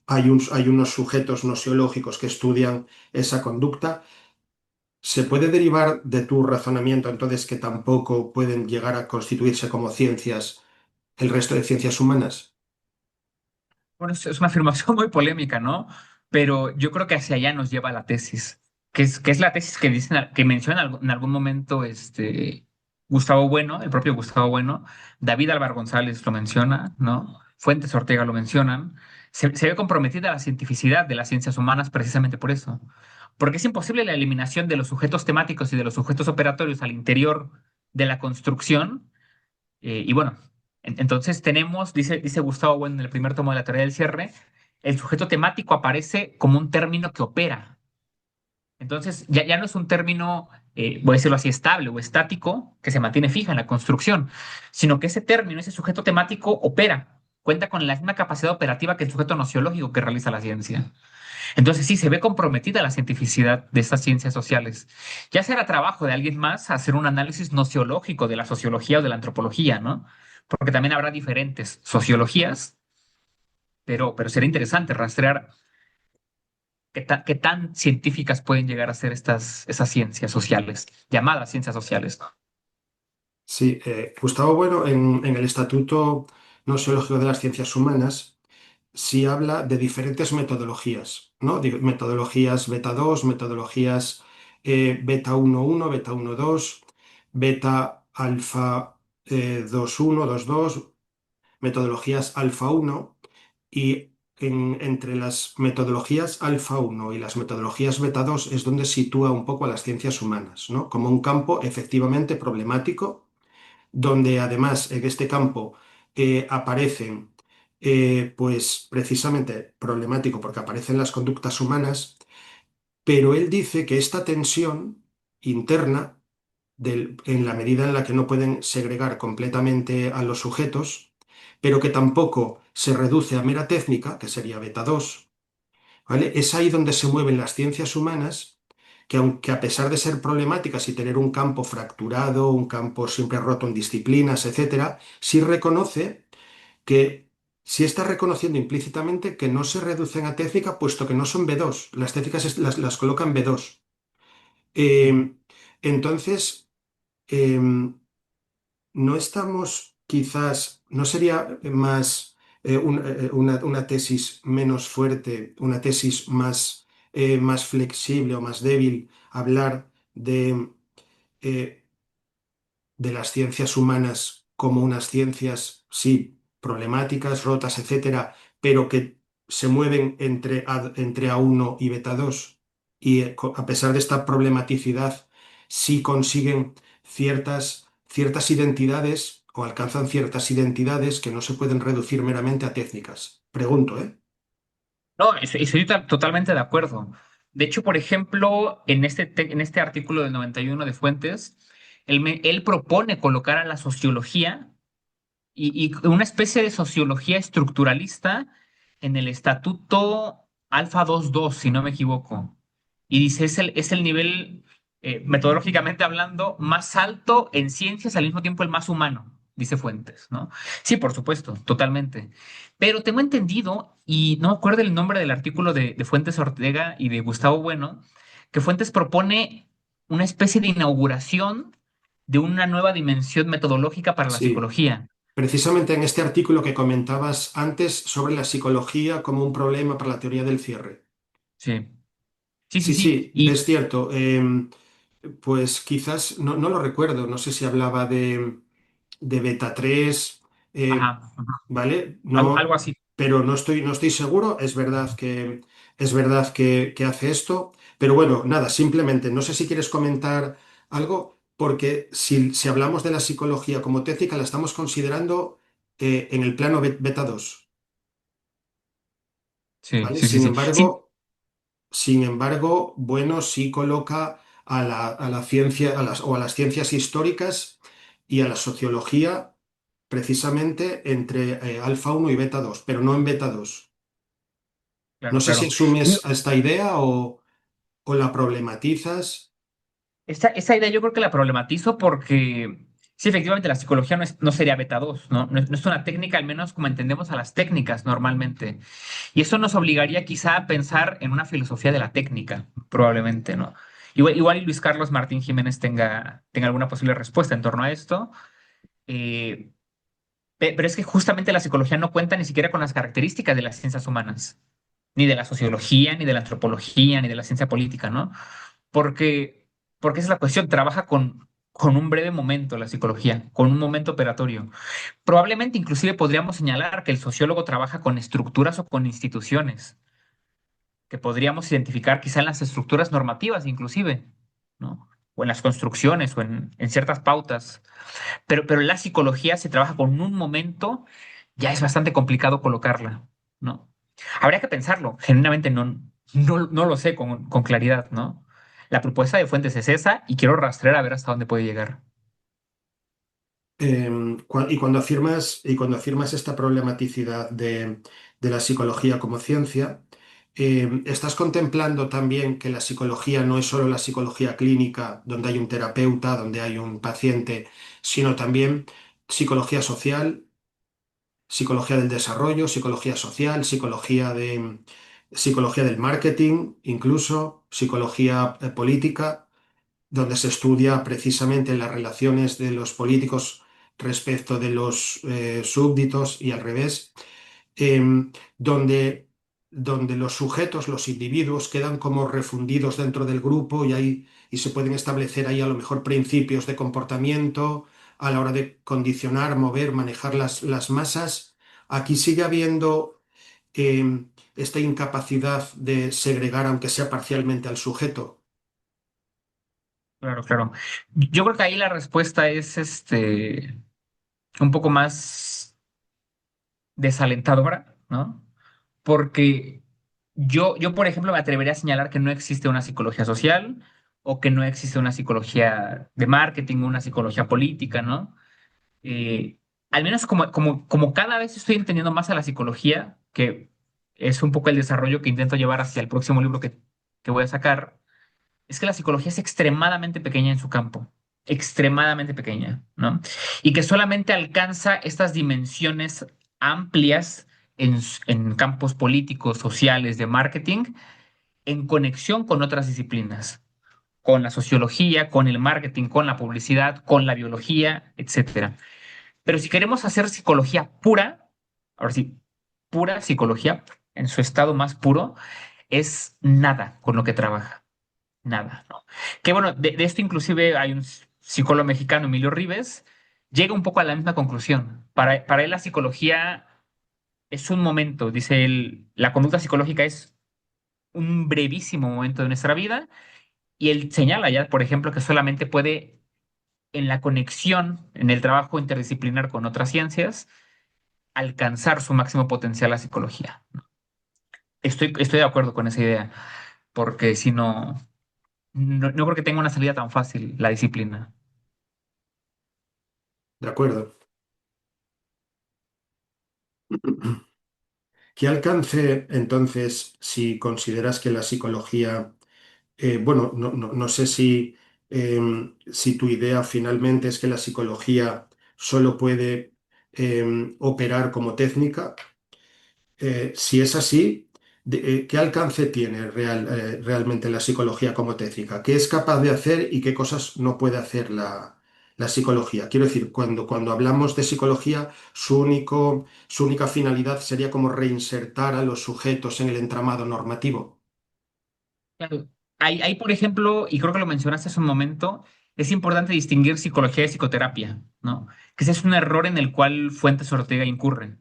hay unos sujetos nociológicos que estudian esa conducta. ¿Se puede derivar de tu razonamiento entonces que tampoco pueden llegar a constituirse como ciencias el resto de ciencias humanas? Bueno, es una afirmación muy polémica, ¿no? Pero yo creo que hacia allá nos lleva la tesis, que es la tesis que menciona en algún momento Gustavo Bueno, el propio Gustavo Bueno, David Álvaro González lo menciona, ¿no? Fuentes Ortega lo mencionan. Se ve comprometida la cientificidad de las ciencias humanas precisamente por eso, porque es imposible la eliminación de los sujetos temáticos y de los sujetos operatorios al interior de la construcción. Y bueno, entonces dice Gustavo Bueno en el primer tomo de la teoría del cierre, el sujeto temático aparece como un término que opera. Entonces ya no es un término, voy a decirlo así, estable o estático, que se mantiene fija en la construcción, sino que ese término, ese sujeto temático opera, cuenta con la misma capacidad operativa que el sujeto nociológico que realiza la ciencia. Entonces sí, se ve comprometida la cientificidad de estas ciencias sociales. Ya será trabajo de alguien más hacer un análisis nociológico de la sociología o de la antropología, ¿no? Porque también habrá diferentes sociologías pero sería interesante rastrear qué tan científicas pueden llegar a ser esas ciencias sociales, llamadas ciencias sociales, ¿no? Sí, Gustavo Bueno en el Estatuto Gnoseológico de las Ciencias Humanas sí habla de diferentes metodologías, ¿no? Metodologías beta 2, metodologías beta 1.1, beta 1.2, beta alfa 2.1, 2.2, metodologías alfa 1 y entre las metodologías alfa 1 y las metodologías beta 2 es donde sitúa un poco a las ciencias humanas, ¿no? Como un campo efectivamente problemático donde además en este campo aparecen, pues precisamente problemático porque aparecen las conductas humanas, pero él dice que esta tensión interna, en la medida en la que no pueden segregar completamente a los sujetos, pero que tampoco se reduce a mera técnica, que sería beta 2, ¿vale? Es ahí donde se mueven las ciencias humanas, que aunque a pesar de ser problemáticas y tener un campo fracturado, un campo siempre roto en disciplinas, etcétera, sí reconoce que sí está reconociendo implícitamente que no se reducen a técnica, puesto que no son B2. Las técnicas las colocan B2. Sí. Eh, entonces, em, no estamos quizás, no sería más una tesis menos fuerte, una tesis más flexible o más débil, hablar eh, de las ciencias humanas como unas ciencias, sí, problemáticas, rotas, etcétera, pero que se mueven entre A1 y beta 2 y a pesar de esta problematicidad, sí consiguen ciertas identidades o alcanzan ciertas identidades que no se pueden reducir meramente a técnicas. Pregunto, ¿eh? No, estoy totalmente de acuerdo. De hecho, por ejemplo, en este artículo del 91 de Fuentes, él propone colocar a la sociología y una especie de sociología estructuralista en el estatuto Alfa 2.2, si no me equivoco. Y dice, es el nivel, metodológicamente hablando, más alto en ciencias, al mismo tiempo el más humano, dice Fuentes, ¿no? Sí, por supuesto, totalmente. Pero tengo entendido, y no me acuerdo el nombre del artículo de Fuentes Ortega y de Gustavo Bueno, que Fuentes propone una especie de inauguración de una nueva dimensión metodológica para la Sí. psicología. Precisamente en este artículo que comentabas antes sobre la psicología como un problema para la teoría del cierre. Sí, sí, sí, Sí, sí. sí, es cierto. Pues quizás, no lo recuerdo, no sé si hablaba de beta 3, Ajá, ¿vale? algo No, así. pero no estoy seguro. Es verdad que hace esto, pero bueno, nada, simplemente, no sé si quieres comentar algo, porque si hablamos de la psicología como técnica, la estamos considerando en el plano beta 2, Sí, ¿vale? sí, sí, Sin sí. Sí, embargo, Sin embargo, bueno, sí coloca a la ciencia o a las ciencias históricas y a la sociología precisamente entre alfa 1 y beta 2, pero no en beta 2. No claro, sé si claro. asumes a esta idea o la problematizas. Esa idea yo creo que la problematizo porque, sí, efectivamente, la psicología no sería beta 2, ¿no? No es una técnica, al menos como entendemos a las técnicas normalmente. Y eso nos obligaría quizá a pensar en una filosofía de la técnica, probablemente, ¿no? Igual y Luis Carlos Martín Jiménez tenga alguna posible respuesta en torno a esto. Eh, pero es que justamente la psicología no cuenta ni siquiera con las características de las ciencias humanas, ni de la sociología, ni de la antropología, ni de la ciencia política, ¿no? Porque, porque esa es la cuestión, trabaja con un breve momento la psicología, con un momento operatorio. Probablemente inclusive podríamos señalar que el sociólogo trabaja con estructuras o con instituciones, que podríamos identificar quizá en las estructuras normativas inclusive, ¿no? O en las construcciones o en ciertas pautas. Pero la psicología se trabaja con un momento, ya es bastante complicado colocarla, ¿no? Habría que pensarlo, genuinamente no lo sé con claridad, ¿no? La propuesta de Fuentes es esa y quiero rastrear a ver hasta dónde puede llegar. Y cuando afirmas esta problematicidad de la psicología como ciencia, ¿estás contemplando también que la psicología no es solo la psicología clínica, donde hay un terapeuta, donde hay un paciente, sino también psicología social? psicología del desarrollo, psicología social, psicología del marketing, incluso psicología política, donde se estudia precisamente las relaciones de los políticos respecto de los súbditos y al revés, donde, donde los sujetos, los individuos, quedan como refundidos dentro del grupo y se pueden establecer ahí a lo mejor principios de comportamiento a la hora de condicionar, mover, manejar las masas. Aquí sigue habiendo esta incapacidad de segregar, aunque sea parcialmente, al sujeto. Claro, claro. Yo creo que ahí la respuesta es un poco más desalentadora, ¿no? Porque yo, por ejemplo, me atrevería a señalar que no existe una psicología social o que no existe una psicología de marketing, una psicología política, ¿no? Eh, Al menos como cada vez estoy entendiendo más a la psicología, que es un poco el desarrollo que intento llevar hacia el próximo libro que voy a sacar, es que la psicología es extremadamente pequeña en su campo, extremadamente pequeña, ¿no? Y que solamente alcanza estas dimensiones amplias en campos políticos, sociales, de marketing, en conexión con otras disciplinas, con la sociología, con el marketing, con la publicidad, con la biología, etcétera. Pero si queremos hacer psicología pura, ahora sí, pura psicología en su estado más puro, es nada con lo que trabaja. Nada, ¿no? Que bueno, de esto inclusive hay un psicólogo mexicano, Emilio Ribes, llega un poco a la misma conclusión. Para él la psicología es un momento, dice él, la conducta psicológica es un brevísimo momento de nuestra vida y él señala ya, por ejemplo, que solamente puede en la conexión, en el trabajo interdisciplinar con otras ciencias, alcanzar su máximo potencial la psicología. Estoy de acuerdo con esa idea, porque si no, no creo que tenga una salida tan fácil la disciplina. ¿De acuerdo? ¿Qué alcance, entonces, si consideras que la psicología, bueno, no sé si tu idea finalmente es que la psicología solo puede operar como técnica? Si es así, ¿qué alcance tiene realmente la psicología como técnica? ¿Qué es capaz de hacer y qué cosas no puede hacer la psicología? Quiero decir, cuando hablamos de psicología, su única finalidad sería como reinsertar a los sujetos en el entramado normativo. Claro. Por ejemplo, y creo que lo mencionaste hace un momento, es importante distinguir psicología de psicoterapia, ¿no? Que ese es un error en el cual Fuentes Ortega incurre,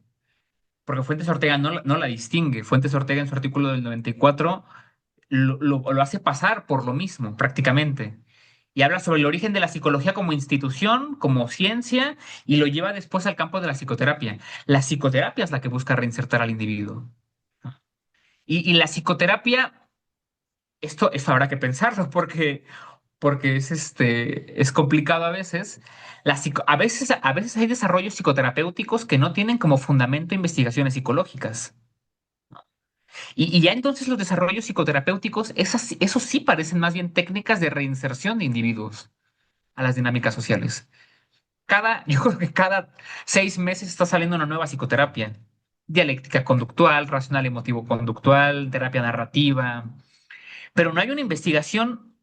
porque Fuentes Ortega no la distingue. Fuentes Ortega en su artículo del 94 lo hace pasar por lo mismo, prácticamente. Y habla sobre el origen de la psicología como institución, como ciencia, y lo lleva después al campo de la psicoterapia. La psicoterapia es la que busca reinsertar al individuo. Y la psicoterapia, esto habrá que pensarlo, porque es complicado a veces. A veces hay desarrollos psicoterapéuticos que no tienen como fundamento investigaciones psicológicas. Y ya entonces los desarrollos psicoterapéuticos, esos sí parecen más bien técnicas de reinserción de individuos a las dinámicas sociales. Yo creo que cada 6 meses está saliendo una nueva psicoterapia. Dialéctica conductual, racional emotivo conductual, terapia narrativa, pero no hay una investigación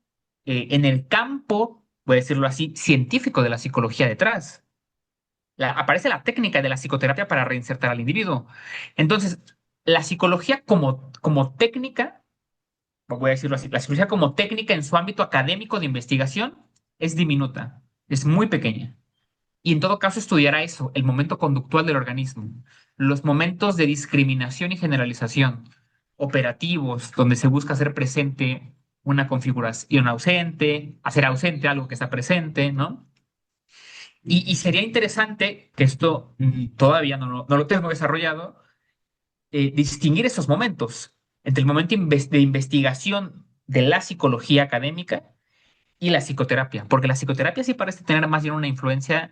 en el campo, voy a decirlo así, científico de la psicología detrás. Aparece la técnica de la psicoterapia para reinsertar al individuo. Entonces, la psicología como técnica, voy a decirlo así, la psicología como técnica en su ámbito académico de investigación es diminuta, es muy pequeña. Y en todo caso estudiará eso, el momento conductual del organismo, los momentos de discriminación y generalización, operativos, donde se busca hacer presente una configuración ausente, hacer ausente algo que está presente, ¿no? Y sería interesante, que esto todavía no lo tengo desarrollado, distinguir esos momentos entre el momento de investigación de la psicología académica y la psicoterapia, porque la psicoterapia sí parece tener más bien una influencia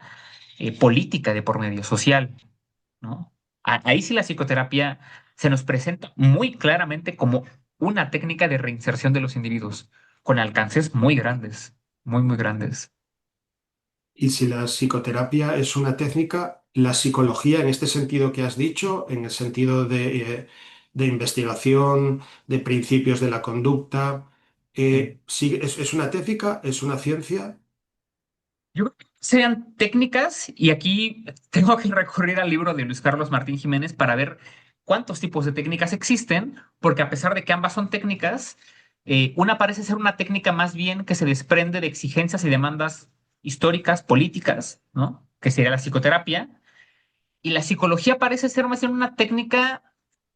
política de por medio social, ¿no? Ahí sí la psicoterapia se nos presenta muy claramente como una técnica de reinserción de los individuos, con alcances muy grandes, muy, muy grandes. Y si la psicoterapia es una técnica, la psicología en este sentido que has dicho, en el sentido de investigación, de principios de la conducta, Sí. es una técnica, es una ciencia, Yo creo que serían técnicas, y aquí tengo que recurrir al libro de Luis Carlos Martín Jiménez para ver cuántos tipos de técnicas existen, porque a pesar de que ambas son técnicas, una parece ser una técnica más bien que se desprende de exigencias y demandas históricas, políticas, ¿no? Que sería la psicoterapia, y la psicología parece ser más bien una técnica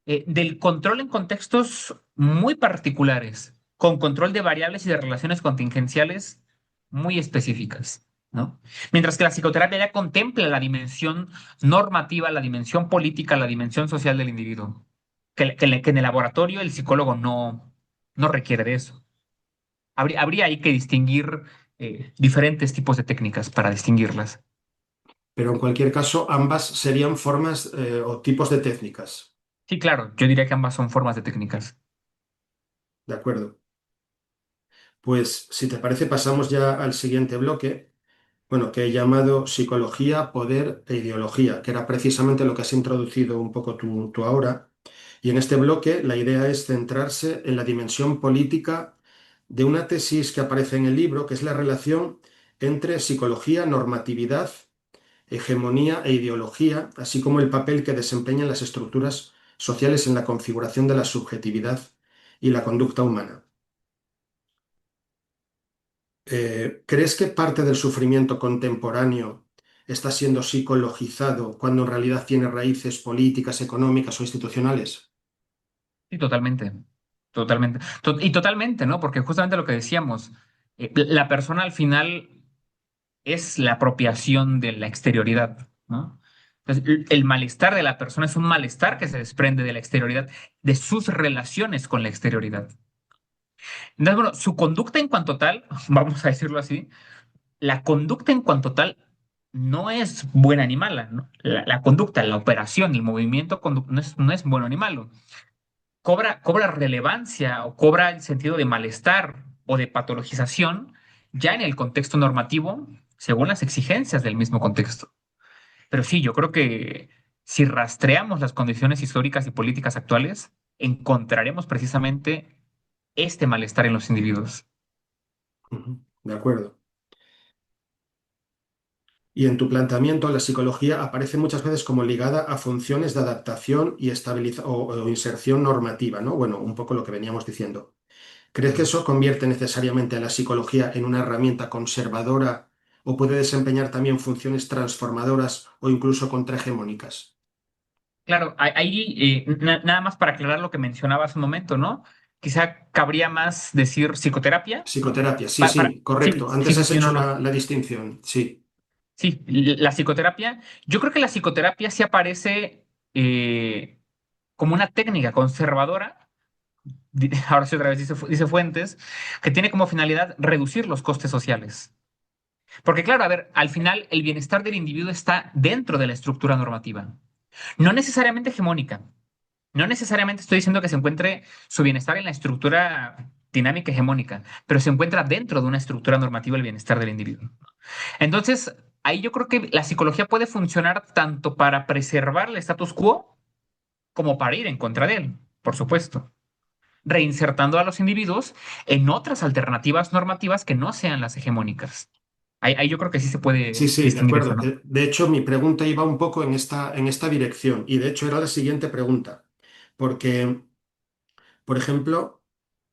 del control en contextos muy particulares, con control de variables y de relaciones contingenciales muy específicas, ¿no? Mientras que la psicoterapia ya contempla la dimensión normativa, la dimensión política, la dimensión social del individuo, que en el laboratorio el psicólogo no requiere de eso. Habría ahí que distinguir diferentes tipos de técnicas para distinguirlas. pero en cualquier caso ambas serían formas o tipos de técnicas. Sí, claro, yo diría que ambas son formas de técnicas. De acuerdo. Pues si te parece pasamos ya al siguiente bloque, bueno, que he llamado psicología, poder e ideología, que era precisamente lo que has introducido un poco tú ahora. Y en este bloque la idea es centrarse en la dimensión política de una tesis que aparece en el libro, que es la relación entre psicología, normatividad, hegemonía e ideología, así como el papel que desempeñan las estructuras sociales en la configuración de la subjetividad y la conducta humana. ¿Crees que parte del sufrimiento contemporáneo está siendo psicologizado cuando en realidad tiene raíces políticas, económicas o institucionales? Sí, totalmente, totalmente. Y totalmente, ¿no? Porque justamente lo que decíamos, la persona al final es la apropiación de la exterioridad, ¿no? Entonces, el malestar de la persona es un malestar que se desprende de la exterioridad, de sus relaciones con la exterioridad. Entonces, bueno, su conducta en cuanto tal, vamos a decirlo así, la conducta en cuanto tal no es buena ni mala, ¿no? La conducta, la operación, el movimiento no es bueno ni malo. Cobra relevancia o cobra el sentido de malestar o de patologización ya en el contexto normativo, según las exigencias del mismo contexto. Pero sí, yo creo que si rastreamos las condiciones históricas y políticas actuales, encontraremos precisamente este malestar en los individuos. Ujú, de acuerdo. Y en tu planteamiento, la psicología aparece muchas veces como ligada a funciones de adaptación y o inserción normativa, ¿no? Bueno, un poco lo que veníamos diciendo. ¿Crees que eso convierte necesariamente a la psicología en una herramienta conservadora o puede desempeñar también funciones transformadoras o incluso contrahegemónicas? Claro, ahí nada más para aclarar lo que mencionaba hace un momento, ¿no? Quizá cabría más decir psicoterapia, ¿no? Psicoterapia, sí, sí, Sí, correcto. sí, Antes sí, has sí, no, hecho no. la distinción, sí. Sí, la psicoterapia, yo creo que la psicoterapia sí aparece como una técnica conservadora, ahora sí otra vez dice Fuentes, que tiene como finalidad reducir los costes sociales. Porque claro, a ver, al final el bienestar del individuo está dentro de la estructura normativa, no necesariamente hegemónica. No necesariamente estoy diciendo que se encuentre su bienestar en la estructura dinámica hegemónica, pero se encuentra dentro de una estructura normativa el bienestar del individuo. Entonces, ahí yo creo que la psicología puede funcionar tanto para preservar el status quo como para ir en contra de él, por supuesto, reinsertando a los individuos en otras alternativas normativas que no sean las hegemónicas. Ahí yo creo que sí se Sí, puede sí, de distinguir eso, acuerdo. ¿no? De hecho, mi pregunta iba un poco en esta dirección y de hecho era la siguiente pregunta, porque, por ejemplo,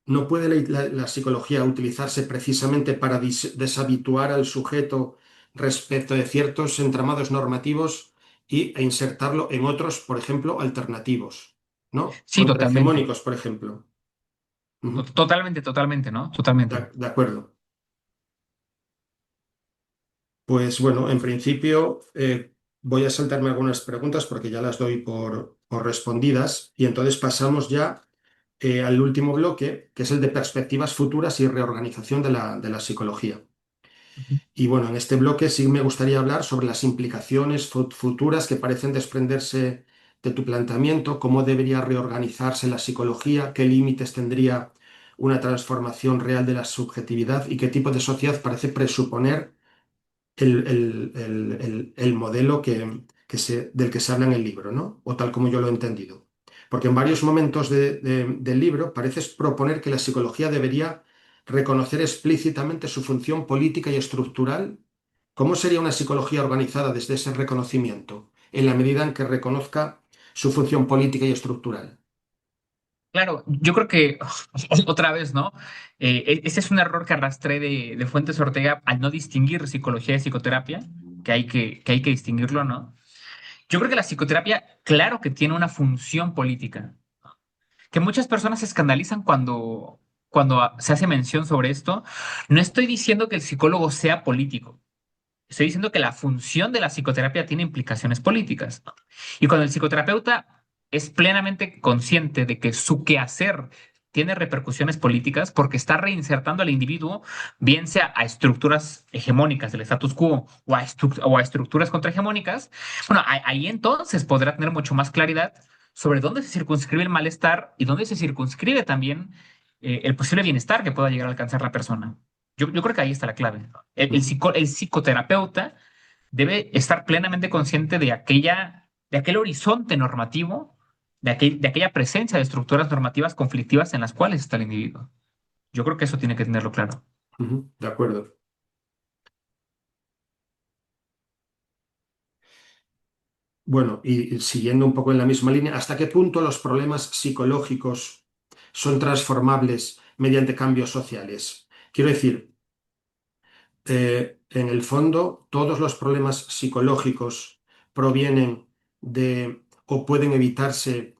¿no puede la psicología utilizarse precisamente para deshabituar al sujeto respecto de ciertos entramados normativos e insertarlo en otros, por ejemplo, alternativos, ¿no? Sí, totalmente. Contrahegemónicos, por ejemplo. Ujú. Totalmente, totalmente, ¿no? Totalmente. De acuerdo. Pues bueno, en principio voy a saltarme algunas preguntas porque ya las doy por respondidas y entonces pasamos ya al último bloque, que es el de perspectivas futuras y reorganización de de la psicología. Y bueno, en este bloque sí me gustaría hablar sobre las implicaciones futuras que parecen desprenderse de tu planteamiento, cómo debería reorganizarse la psicología, qué límites tendría una transformación real de la subjetividad y qué tipo de sociedad parece presuponer el modelo del que se habla en el libro, ¿no? O tal como yo lo he entendido. Porque en varios momentos del libro pareces proponer que la psicología debería reconocer explícitamente su función política y estructural. ¿Cómo sería una psicología organizada desde ese reconocimiento, en la medida en que reconozca su función política y estructural? Claro, yo creo que otra vez, ¿no? Ese es un error que arrastré de Fuentes Ortega al no distinguir psicología de psicoterapia, que hay que distinguirlo, ¿no? Yo creo que la psicoterapia, claro que tiene una función política, que muchas personas se escandalizan cuando se hace mención sobre esto. No estoy diciendo que el psicólogo sea político. Estoy diciendo que la función de la psicoterapia tiene implicaciones políticas. Y cuando el psicoterapeuta es plenamente consciente de que su quehacer tiene repercusiones políticas porque está reinsertando al individuo, bien sea a estructuras hegemónicas del status quo o a estructuras contrahegemónicas, bueno, ahí entonces podrá tener mucho más claridad sobre dónde se circunscribe el malestar y dónde se circunscribe también el posible bienestar que pueda llegar a alcanzar la persona. Yo creo que ahí está la clave. Ujú, El psicoterapeuta debe estar plenamente consciente de aquel horizonte normativo, de aquella presencia de estructuras normativas conflictivas en las cuales está el individuo. Yo creo que eso tiene que tenerlo claro. ujú, de acuerdo. Bueno, y siguiendo un poco en la misma línea, ¿hasta qué punto los problemas psicológicos son transformables mediante cambios sociales? Quiero decir, en el fondo, todos los problemas psicológicos provienen de o pueden evitarse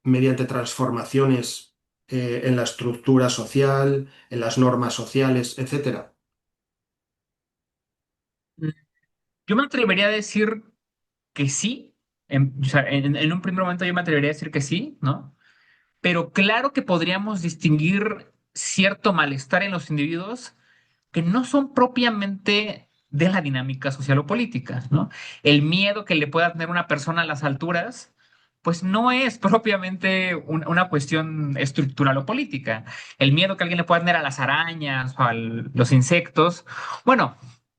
mediante transformaciones en la estructura social, en las normas sociales, etcétera. Mm, Yo me atrevería a decir que sí. O sea, en un primer momento yo me atrevería a decir que sí, ¿no? Pero claro que podríamos distinguir cierto malestar en los individuos que no son propiamente de la dinámica social o política, ¿no? El miedo que le pueda tener una persona a las alturas, pues no es propiamente una cuestión estructural o política. El miedo que alguien le pueda tener a las arañas o a los insectos, bueno,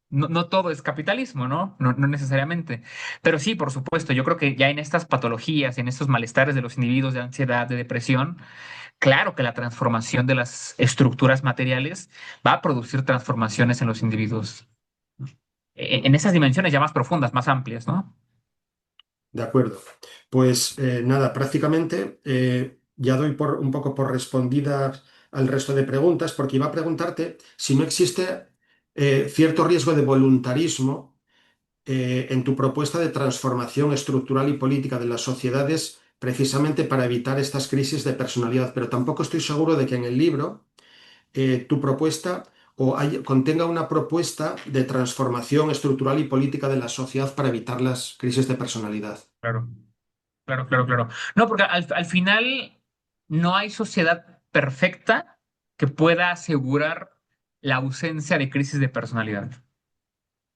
no todo es capitalismo, ¿no? No necesariamente. Pero sí, por supuesto, yo creo que ya en estas patologías, en estos malestares de los individuos de ansiedad, de depresión, claro que la transformación de las estructuras materiales va a producir transformaciones en los individuos, en Ujú. esas dimensiones ya más profundas, más amplias, ¿no? De acuerdo. Pues nada, prácticamente ya doy un poco por respondida al resto de preguntas, porque iba a preguntarte si no existe cierto riesgo de voluntarismo en tu propuesta de transformación estructural y política de las sociedades, precisamente para evitar estas crisis de personalidad. Pero tampoco estoy seguro de que en el libro tu propuesta contenga una propuesta de transformación estructural y política de la sociedad para evitar las crisis de personalidad. Claro, claro. No, porque al final no hay sociedad perfecta que pueda asegurar la ausencia de crisis de personalidad,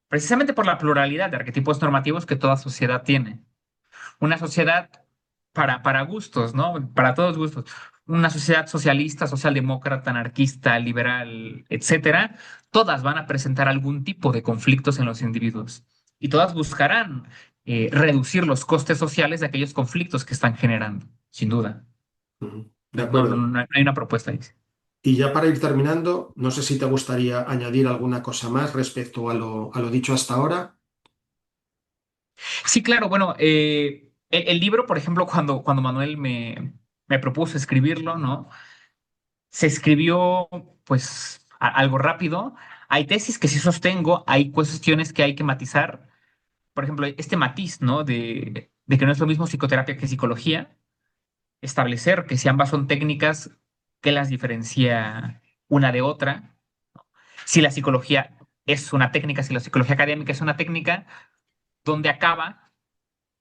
precisamente por la pluralidad de arquetipos normativos que toda sociedad tiene. Una sociedad para gustos, ¿no? Para todos gustos. Una sociedad socialista, socialdemócrata, anarquista, liberal, etcétera, todas van a presentar algún tipo de conflictos en los individuos y todas buscarán reducir los costes sociales de aquellos conflictos que están generando, sin duda. Ujú. De acuerdo. No hay una propuesta ahí. Y ya para ir terminando, no sé si te gustaría añadir alguna cosa más respecto a lo dicho hasta ahora. Sí, claro, bueno, el libro, por ejemplo, cuando Manuel me propuso escribirlo, ¿no? Se escribió pues algo rápido. Hay tesis que sí sostengo, hay cuestiones que hay que matizar. Por ejemplo, este matiz, ¿no? De que no es lo mismo psicoterapia que psicología. Establecer que si ambas son técnicas, ¿qué las diferencia una de otra? Si la psicología es una técnica, si la psicología académica es una técnica, ¿dónde acaba?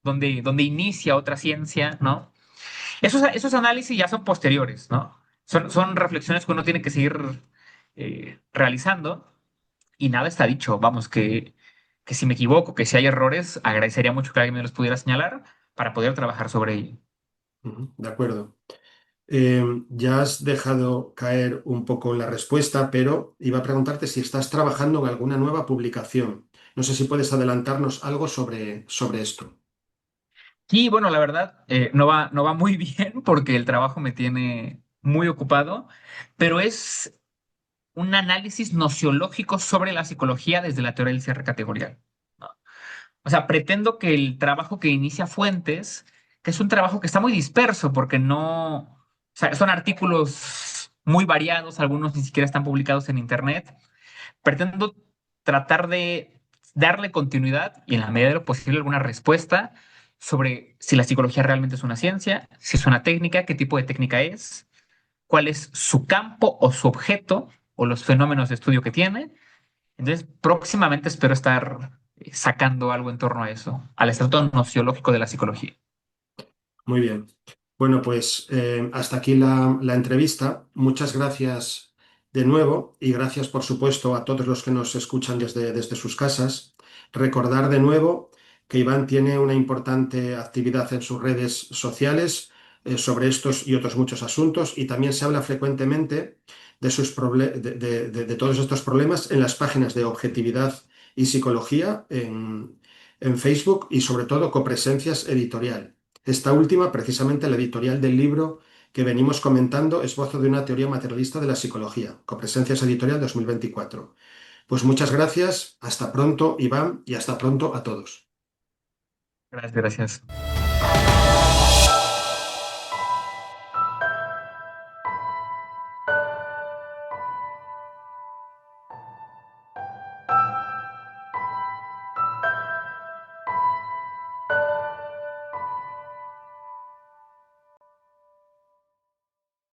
¿Dónde inicia otra ciencia, ¿no? Esos análisis ya son posteriores, ¿no? Son reflexiones que uno tiene que seguir realizando y nada está dicho. Vamos, que si me equivoco, que si hay errores, agradecería mucho que alguien me los pudiera señalar para poder trabajar sobre ello. Ujú. De acuerdo. Ya has dejado caer un poco la respuesta, pero iba a preguntarte si estás trabajando en alguna nueva publicación. No sé si puedes adelantarnos algo sobre esto. Y bueno, la verdad, no va muy bien porque el trabajo me tiene muy ocupado, pero es un análisis nociológico sobre la psicología desde la teoría del cierre categorial, ¿no? O sea, pretendo que el trabajo que inicia Fuentes, que es un trabajo que está muy disperso porque no, o sea, son artículos muy variados, algunos ni siquiera están publicados en Internet, pretendo tratar de darle continuidad y en la medida de lo posible alguna respuesta sobre si la psicología realmente es una ciencia, si es una técnica, qué tipo de técnica es, cuál es su campo o su objeto o los fenómenos de estudio que tiene. Entonces, próximamente espero estar sacando algo en torno a eso, al estrato nociológico de la psicología. Muy bien. Bueno, pues hasta aquí la entrevista. Muchas gracias de nuevo y gracias, por supuesto, a todos los que nos escuchan desde sus casas. Recordar de nuevo que Iván tiene una importante actividad en sus redes sociales sobre estos y otros muchos asuntos y también se habla frecuentemente de todos estos problemas en las páginas de Objetividad y Psicología en Facebook y sobre todo Copresencias Editorial. Esta última, precisamente la editorial del libro que venimos comentando, Esbozo de una teoría materialista de la psicología, Copresencias Editorial 2024. Pues muchas gracias, hasta pronto, Iván, y hasta pronto a todos. Gracias, gracias.